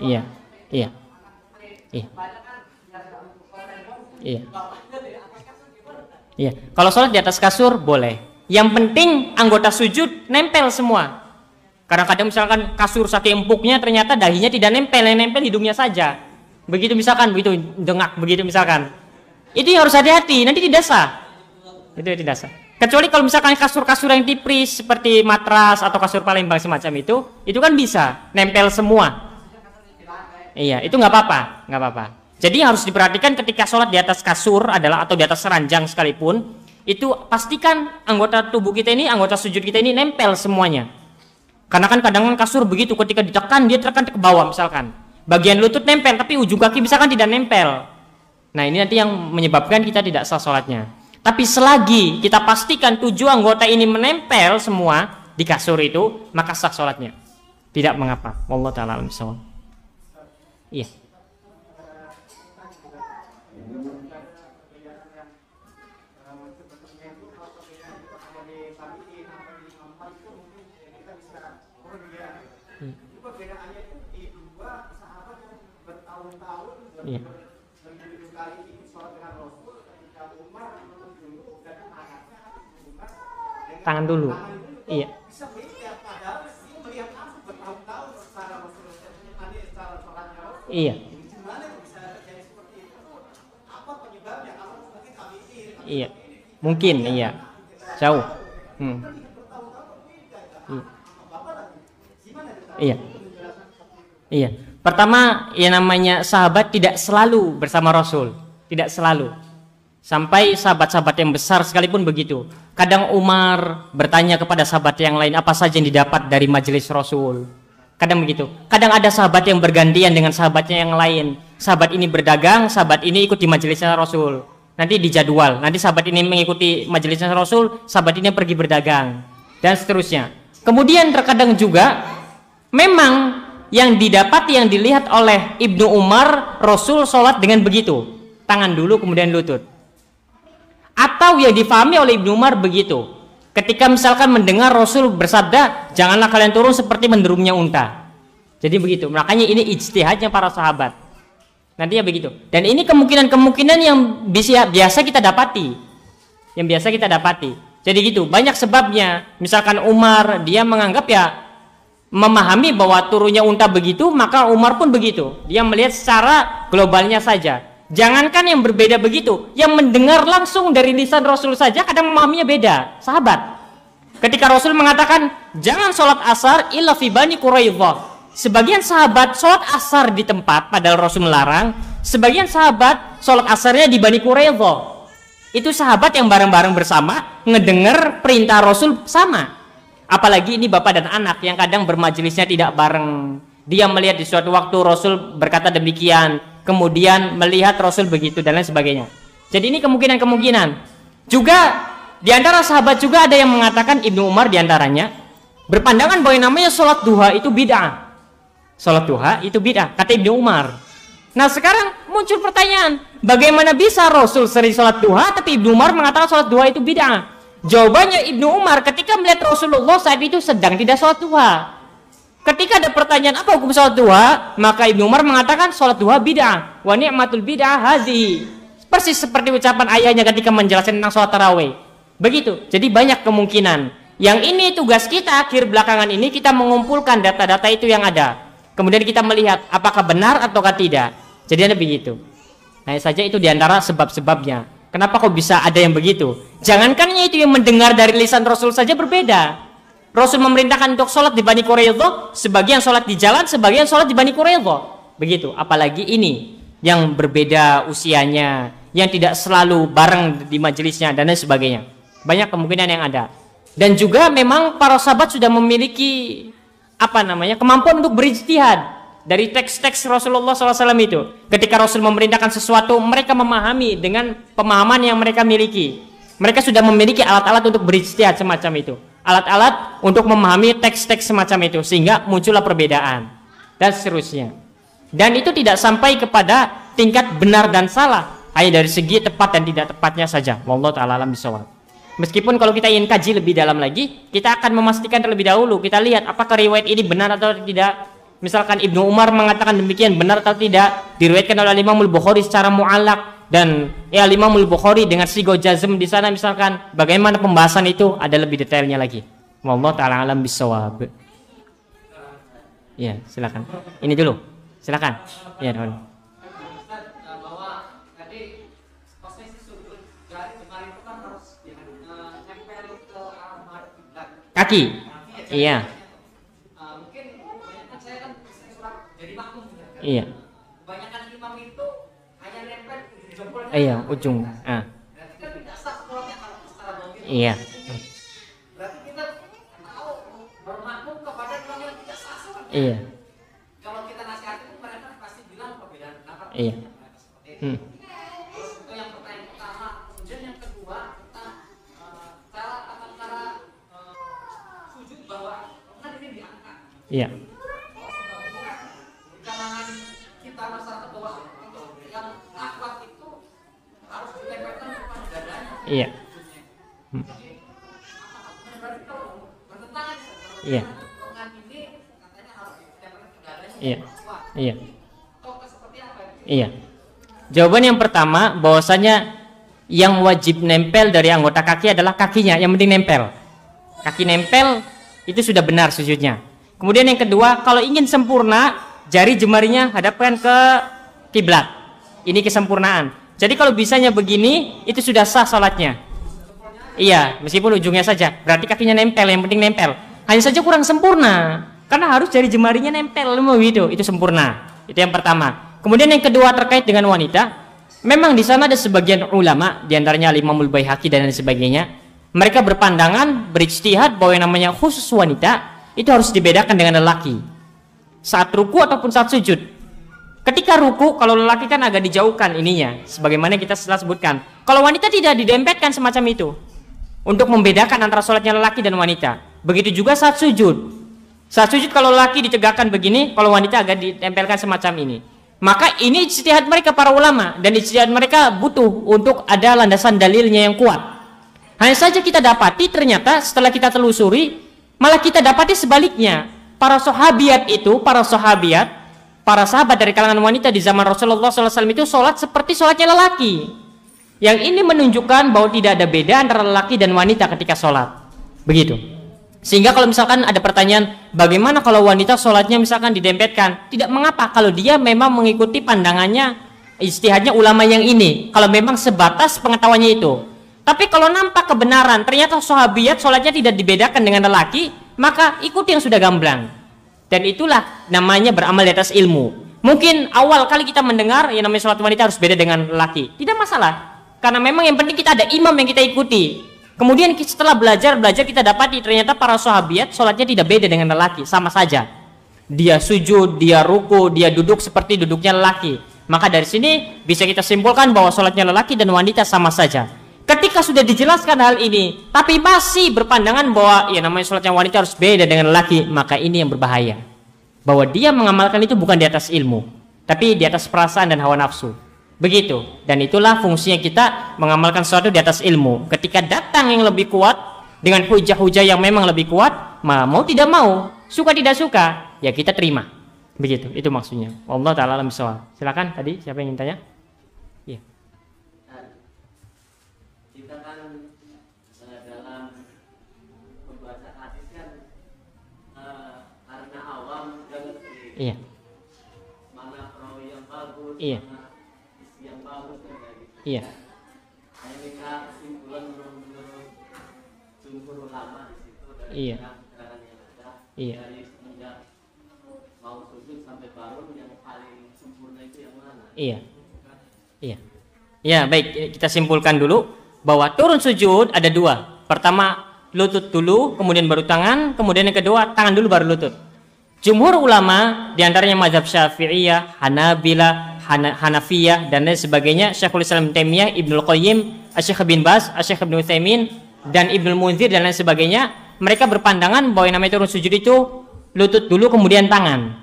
Iya. Iya. Iya. Iya. Iya. Kalau sholat di atas kasur boleh. Yang penting anggota sujud nempel semua. Kadang-kadang misalkan kasur saking empuknya ternyata dahinya tidak nempel, yang nempel hidungnya saja. Begitu misalkan, begitu dengak begitu misalkan. Itu yang harus hati-hati, nanti tidak sah. Itu tidak sah. Kecuali kalau misalkan kasur-kasur yang tipis seperti matras atau kasur Palembang semacam itu kan bisa nempel semua. Iya, itu nggak apa-apa, nggak apa-apa. Jadi yang harus diperhatikan ketika sholat di atas kasur adalah atau di atas ranjang sekalipun, itu pastikan anggota tubuh kita ini, anggota sujud kita ini nempel semuanya. Karena kan kadang kasur begitu ketika ditekan dia tekan ke bawah misalkan. Bagian lutut nempel tapi ujung kaki misalkan tidak nempel. Nah ini nanti yang menyebabkan kita tidak sah sholatnya. Tapi selagi kita pastikan 7 anggota ini menempel semua di kasur itu, maka sah sholatnya. Tidak mengapa. Wallahu ta'ala alam bissawab. Iya. Iya. Tangan dulu. Iya. Iya. Iya. Mungkin iya. Jauh. Iya. Iya. Pertama, yang namanya sahabat tidak selalu bersama Rasul, tidak selalu. Sampai sahabat-sahabat yang besar sekalipun begitu. Kadang Umar bertanya kepada sahabat yang lain apa saja yang didapat dari majelis Rasul. Kadang begitu. Kadang ada sahabat yang bergantian dengan sahabatnya yang lain. Sahabat ini berdagang, sahabat ini ikut di majelisnya Rasul. Nanti dijadwal. Nanti sahabat ini mengikuti majelisnya Rasul, sahabat ini pergi berdagang dan seterusnya. Kemudian terkadang juga memang yang didapat, yang dilihat oleh Ibnu Umar, Rasul sholat dengan begitu, tangan dulu kemudian lutut. Atau yang difahami oleh Ibnu Umar begitu, ketika misalkan mendengar Rasul bersabda, janganlah kalian turun seperti menderumnya unta. Jadi begitu, makanya ini ijtihadnya para sahabat. Nanti ya begitu. Dan ini kemungkinan-kemungkinan yang biasa kita dapati, yang biasa kita dapati. Jadi gitu, banyak sebabnya. Misalkan Umar, dia menganggap ya, memahami bahwa turunnya unta begitu, maka Umar pun begitu. Dia melihat secara globalnya saja. Jangankan yang berbeda begitu, yang mendengar langsung dari lisan Rasul saja kadang memahaminya beda. Sahabat, ketika Rasul mengatakan jangan sholat asar illa fi Bani Quraidah, sebagian sahabat sholat asar di tempat padahal Rasul melarang. Sebagian sahabat sholat asarnya di Bani Quraidah. Itu sahabat yang bareng-bareng bersama ngedenger perintah Rasul sama. Apalagi ini bapak dan anak yang kadang bermajelisnya tidak bareng. Dia melihat di suatu waktu Rasul berkata demikian, kemudian melihat Rasul begitu dan lain sebagainya. Jadi ini kemungkinan-kemungkinan. Juga di antara sahabat juga ada yang mengatakan, Ibnu Umar diantaranya berpandangan bahwa yang namanya sholat duha itu bid'ah. Sholat duha itu bid'ah, kata Ibnu Umar. Nah sekarang muncul pertanyaan, bagaimana bisa Rasul sering sholat duha tapi Ibnu Umar mengatakan sholat duha itu bid'ah? Jawabannya Ibnu Umar ketika melihat Rasulullah saat itu sedang tidak sholat duha. Ketika ada pertanyaan apa hukum sholat duha, maka Ibnu Umar mengatakan sholat duha bid'ah. Wa ni'matul bid'ah hadhi. Persis seperti ucapan ayahnya ketika menjelaskan tentang sholat tarawih. Begitu. Jadi banyak kemungkinan. Yang ini tugas kita akhir belakangan ini kita mengumpulkan data-data itu yang ada. Kemudian kita melihat apakah benar ataukah tidak. Jadi ada begitu. Hanya saja itu diantara sebab-sebabnya. Kenapa kok bisa ada yang begitu? Jangankannya itu yang mendengar dari lisan Rasul saja berbeda. Rasul memerintahkan untuk sholat di Bani Quraidah, sebagian sholat di jalan, sebagian sholat di Bani Quraidah. Begitu. Apalagi ini yang berbeda usianya, yang tidak selalu bareng di majelisnya dan lain sebagainya. Banyak kemungkinan yang ada. Dan juga memang para sahabat sudah memiliki kemampuan untuk berijtihad. Dari teks-teks Rasulullah SAW itu, ketika Rasul memerintahkan sesuatu, mereka memahami dengan pemahaman yang mereka miliki. Mereka sudah memiliki alat-alat untuk berijtihad semacam itu, alat-alat untuk memahami teks-teks semacam itu, sehingga muncullah perbedaan dan seterusnya. Dan itu tidak sampai kepada tingkat benar dan salah, hanya dari segi tepat dan tidak tepatnya saja. Wallahu ta'ala alam bisawab. Meskipun kalau kita ingin kaji lebih dalam lagi, kita akan memastikan terlebih dahulu, kita lihat apakah riwayat ini benar atau tidak. Misalkan Ibnu Umar mengatakan demikian, benar atau tidak? Diriwayatkan oleh Imam Al-Bukhari secara mu'allaq dan Imam Al-Bukhari dengan sigo jazm di sana, misalkan bagaimana pembahasan itu ada lebih detailnya lagi. Wallahu ta'ala alam bisawab. Ya, silakan. Ini dulu. Silakan. Ya, dulu. Bahwa tadi posisi sujud jari jemari itu kan harus nempel ke arah menghadap kiblat. Kaki. Iya. Iya. Kebanyakan imam itu hanya nempel jempolnya. Iya, ujung. Berarti kan tidak sah sholatnya kalau secara dohir. Iya. Berarti kita tahu bermakmum kepada imam yang tidak sah sholatnya. Iya. Kalau kita nasihatin mereka pasti bilang perbedaan pendapat. Iya. Seperti itu. Terus itu yang pertanyaan pertama. Kemudian yang kedua kita cara sujud bahwa kan ini diangkat. Iya. Kalangan kita masyarakat bahwa yang akhwat itu harus ditempelkan kepada dadanya. Iya. Berarti kalau bertentangan Iya. dengan ini katanya harus ditempelkan ke dadanya. Iya. Iya. Atau seperti apa? Iya. Jawaban yang pertama bahwasanya yang wajib nempel dari anggota kaki adalah kakinya, yang penting nempel. Kaki nempel itu sudah benar sujudnya. Kemudian yang kedua, kalau ingin sempurna, jari jemarinya hadapkan ke kiblat. Ini kesempurnaan. Jadi kalau bisanya begini, itu sudah sah salatnya. Iya, meskipun ujungnya saja. Berarti kakinya nempel, yang penting nempel. Hanya saja kurang sempurna, karena harus jari jemarinya nempel, itu sempurna. Itu yang pertama. Kemudian yang kedua terkait dengan wanita, memang di sana ada sebagian ulama, diantaranya Imam Al-Baihaqi dan lain sebagainya. Mereka berpandangan, berijtihad bahwa yang namanya khusus wanita itu harus dibedakan dengan lelaki. Saat ruku ataupun saat sujud. Ketika ruku, kalau lelaki kan agak dijauhkan ininya, sebagaimana kita setelah sebutkan. Kalau wanita tidak didempetkan semacam itu, untuk membedakan antara sholatnya lelaki dan wanita. Begitu juga saat sujud. Saat sujud kalau lelaki ditegakkan begini, kalau wanita agak ditempelkan semacam ini. Maka ini ijtihad mereka para ulama, dan ijtihad mereka butuh untuk ada landasan dalilnya yang kuat. Hanya saja kita dapati ternyata setelah kita telusuri, malah kita dapati sebaliknya. Para sahabiat itu, para sahabat dari kalangan wanita di zaman Rasulullah SAW itu sholat seperti sholatnya lelaki. Yang ini menunjukkan bahwa tidak ada beda antara lelaki dan wanita ketika sholat. Begitu. Sehingga kalau misalkan ada pertanyaan, bagaimana kalau wanita sholatnya misalkan didempetkan? Tidak mengapa kalau dia memang mengikuti pandangannya, ijtihadnya ulama yang ini. Kalau memang sebatas pengetahuannya itu. Tapi kalau nampak kebenaran, ternyata sahabiat sholatnya tidak dibedakan dengan lelaki, maka ikuti yang sudah gamblang. Dan itulah namanya beramal di atas ilmu. Mungkin awal kali kita mendengar yang namanya sholat wanita harus beda dengan lelaki. Tidak masalah. Karena memang yang penting kita ada imam yang kita ikuti. Kemudian setelah belajar kita dapati ternyata para sahabiat sholatnya tidak beda dengan lelaki, sama saja. Dia sujud, dia ruku, dia duduk seperti duduknya lelaki. Maka dari sini bisa kita simpulkan bahwa sholatnya lelaki dan wanita sama saja. Ketika sudah dijelaskan hal ini, tapi masih berpandangan bahwa ya namanya sholatnya wanita harus beda dengan lelaki, maka ini yang berbahaya. Bahwa dia mengamalkan itu bukan di atas ilmu, tapi di atas perasaan dan hawa nafsu. Begitu. Dan itulah fungsinya kita mengamalkan sesuatu di atas ilmu. Ketika datang yang lebih kuat dengan hujah-hujah yang memang lebih kuat, mau tidak mau, suka tidak suka, ya kita terima. Begitu. Itu maksudnya. Allah taala alam bisawab. Silakan tadi siapa yang ingin tanya? Iya. Kita kan dalam membaca hadis kan karena awam dan Iya. mana perawi yang bagus, Iya. mana isi yang bagus dan kayak gitu. Iya. Hanya minta kesimpulan menurut jumhur ulama di situ dari Iya. keterangan yang ada. Iya. Dari semenjak mau sujud sampai bangun yang paling sempurna itu yang mana? Iya. Iya. Ya, baik, kita simpulkan dulu bahwa turun sujud ada dua. Pertama, lutut dulu, kemudian baru tangan, kemudian yang kedua, tangan dulu baru lutut. Jumhur ulama, diantaranya mazhab Syafi'iyah, Hanabilah, Hanafiyah, dan lain sebagainya, Syekhul Islam Taimiyah, Ibnul Qayyim, Syekh bin Baz, Syekh Ibnu Utsaimin, dan Ibnul Munzir, dan lain sebagainya, mereka berpandangan bahwa yang namanya turun sujud itu lutut dulu, kemudian tangan.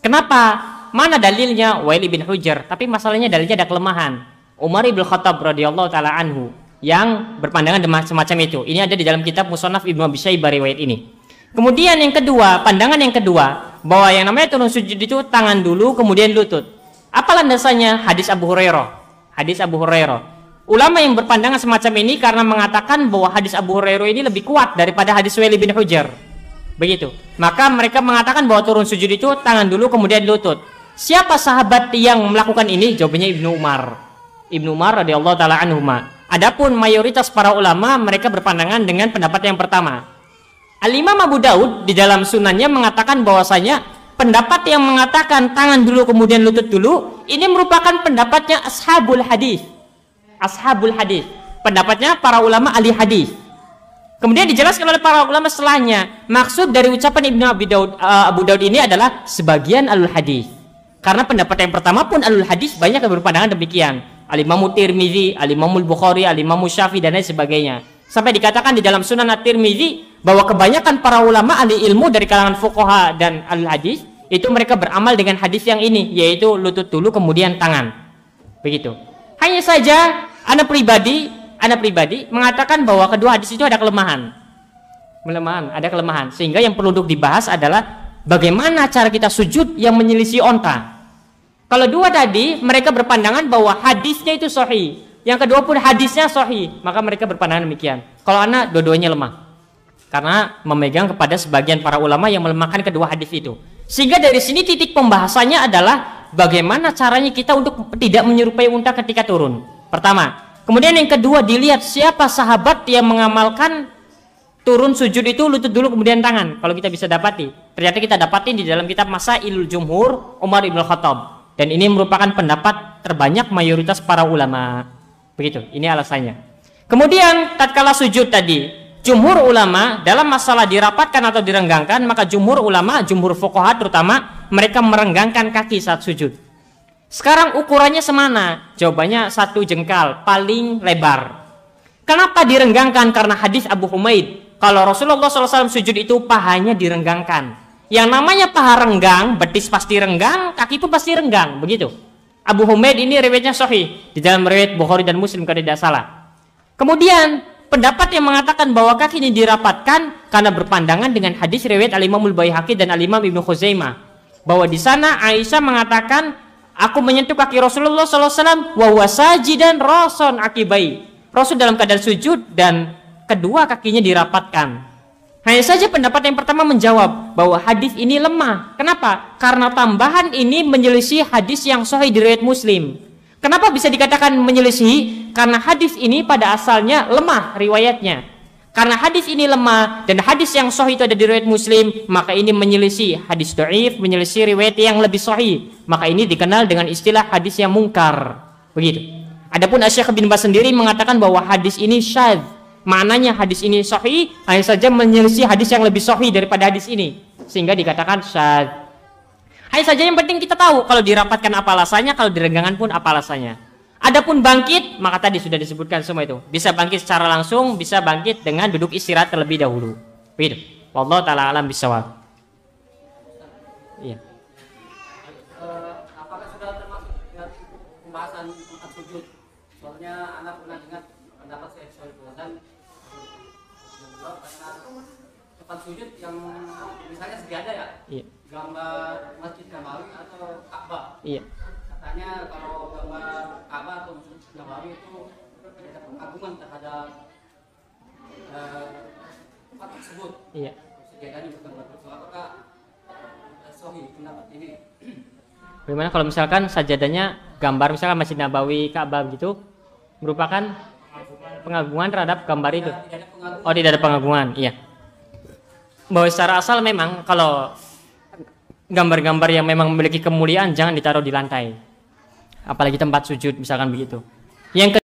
Kenapa? Mana dalilnya? Wail bin Hujr. Tapi masalahnya dalilnya ada kelemahan. Umar ibn Khattab radhiyallahu taala anhu yang berpandangan semacam itu. Ini ada di dalam kitab Musannaf Ibnu Abi Syaibah riwayat ini. Kemudian yang kedua, pandangan yang kedua bahwa yang namanya turun sujud itu tangan dulu kemudian lutut. Apa landasannya? Hadis Abu Hurairah. Hadis Abu Hurairah. Ulama yang berpandangan semacam ini karena mengatakan bahwa hadis Abu Hurairah ini lebih kuat daripada hadis Wail bin Hujr. Begitu. Maka mereka mengatakan bahwa turun sujud itu tangan dulu kemudian lutut. Siapa sahabat yang melakukan ini? Jawabannya Ibnu Umar. Ibnu Umar radhiyallahu taala anhuma. Adapun mayoritas para ulama mereka berpandangan dengan pendapat yang pertama. Al-Imam Abu Daud di dalam sunannya mengatakan bahwasanya pendapat yang mengatakan tangan dulu kemudian lutut dulu ini merupakan pendapatnya ashabul hadis. Ashabul hadis. Pendapatnya para ulama ahli hadis. Kemudian dijelaskan oleh para ulama setelahnya, maksud dari ucapan Ibnu Abu Daud ini adalah sebagian alul hadis. Karena pendapat yang pertama pun alul hadis banyak yang berpandangan demikian. Al-Imam Tirmizi, Al-Imam Bukhari, Al-Imam Syafi'i dan lain sebagainya. Sampai dikatakan di dalam Sunan At-Tirmizi bahwa kebanyakan para ulama ahli ilmu dari kalangan fuqaha dan alul hadis itu mereka beramal dengan hadis yang ini, yaitu lutut dulu kemudian tangan. Begitu. Hanya saja ana pribadi mengatakan bahwa kedua hadis itu ada kelemahan. Ada kelemahan. Sehingga yang perlu untuk dibahas adalah bagaimana cara kita sujud yang menyelisih onta. Kalau dua tadi mereka berpandangan bahwa hadisnya itu sahih, yang kedua pun hadisnya sahih, maka mereka berpandangan demikian. Kalau anak dua-duanya lemah. Karena memegang kepada sebagian para ulama yang melemahkan kedua hadis itu. Sehingga dari sini titik pembahasannya adalah bagaimana caranya kita untuk tidak menyerupai unta ketika turun. Pertama. Kemudian yang kedua dilihat siapa sahabat yang mengamalkan turun sujud itu lutut dulu kemudian tangan. Kalau kita bisa dapati, ternyata kita dapatin di dalam kitab Masailul Jumhur Umar ibn Khattab. Dan ini merupakan pendapat terbanyak mayoritas para ulama. Begitu, ini alasannya. Kemudian tatkala sujud tadi, jumhur ulama dalam masalah dirapatkan atau direnggangkan, maka jumhur ulama, jumhur fuqaha terutama, mereka merenggangkan kaki saat sujud. Sekarang ukurannya semana? Jawabannya 1 jengkal, paling lebar. Kenapa direnggangkan? Karena hadis Abu Humaid. Kalau Rasulullah SAW sujud itu pahanya direnggangkan. Yang namanya paha renggang, betis pasti renggang, kaki pun pasti renggang, begitu. Abu Humaid ini riwayatnya sahih di dalam riwayat Bukhari dan Muslim kalau tidak salah. Kemudian pendapat yang mengatakan bahwa kaki ini dirapatkan karena berpandangan dengan hadis riwayat Al-Imam Al-Baihaqi dan Al-Imam Ibnu Khuzaimah bahwa di sana Aisyah mengatakan Aku menyentuh kaki Rasulullah SAW wa huwa sajidan rason akibai. Rasul dalam keadaan sujud dan kedua kakinya dirapatkan. Hanya saja pendapat yang pertama menjawab bahwa hadis ini lemah. Kenapa? Karena tambahan ini menyelisih hadis yang sahih di riwayat Muslim. Kenapa bisa dikatakan menyelisih? Karena hadis ini pada asalnya lemah riwayatnya. Karena hadis ini lemah dan hadis yang sahih itu ada di riwayat Muslim, maka ini menyelisih hadis dhaif, menyelisih riwayat yang lebih sahih. Maka ini dikenal dengan istilah hadis yang mungkar. Begitu. Adapun Asy-Syaikh bin Baz sendiri mengatakan bahwa hadis ini syadz. Maknanya hadis ini sahih, hanya saja menyelisih hadis yang lebih sahih daripada hadis ini, sehingga dikatakan syadz. Hanya saja yang penting kita tahu kalau dirapatkan apa alasannya, kalau direnggangan pun apa alasannya. Adapun bangkit, maka tadi sudah disebutkan semua itu. Bisa bangkit secara langsung, bisa bangkit dengan duduk istirahat terlebih dahulu. Begitu. Wallahu taala alam bisawab. Iya. Apakah sudah termasuk dengan pembahasan tentang sujud? Soalnya anak pernah dengar pendapat saya soal dan karena tempat sujud yang misalnya sejadah ya, Iya. gambar Masjid Nabawi atau Ka'bah. Iya. Katanya kalau gambar Ka'bah atau Masjid Nabawi itu ada pengagungan terhadap tempat tersebut. Iya. Sejadahnya bukan betul. Apakah sahih pendapat ini? Bagaimana kalau misalkan sajadahnya gambar misalkan Masjid Nabawi, Ka'bah gitu merupakan pengagungan terhadap gambar itu? Tidak ada pengagungan. Oh, tidak ada pengagungan. Iya. Bahwa secara asal memang kalau gambar-gambar yang memang memiliki kemuliaan jangan ditaruh di lantai. Apalagi tempat sujud misalkan begitu. Yang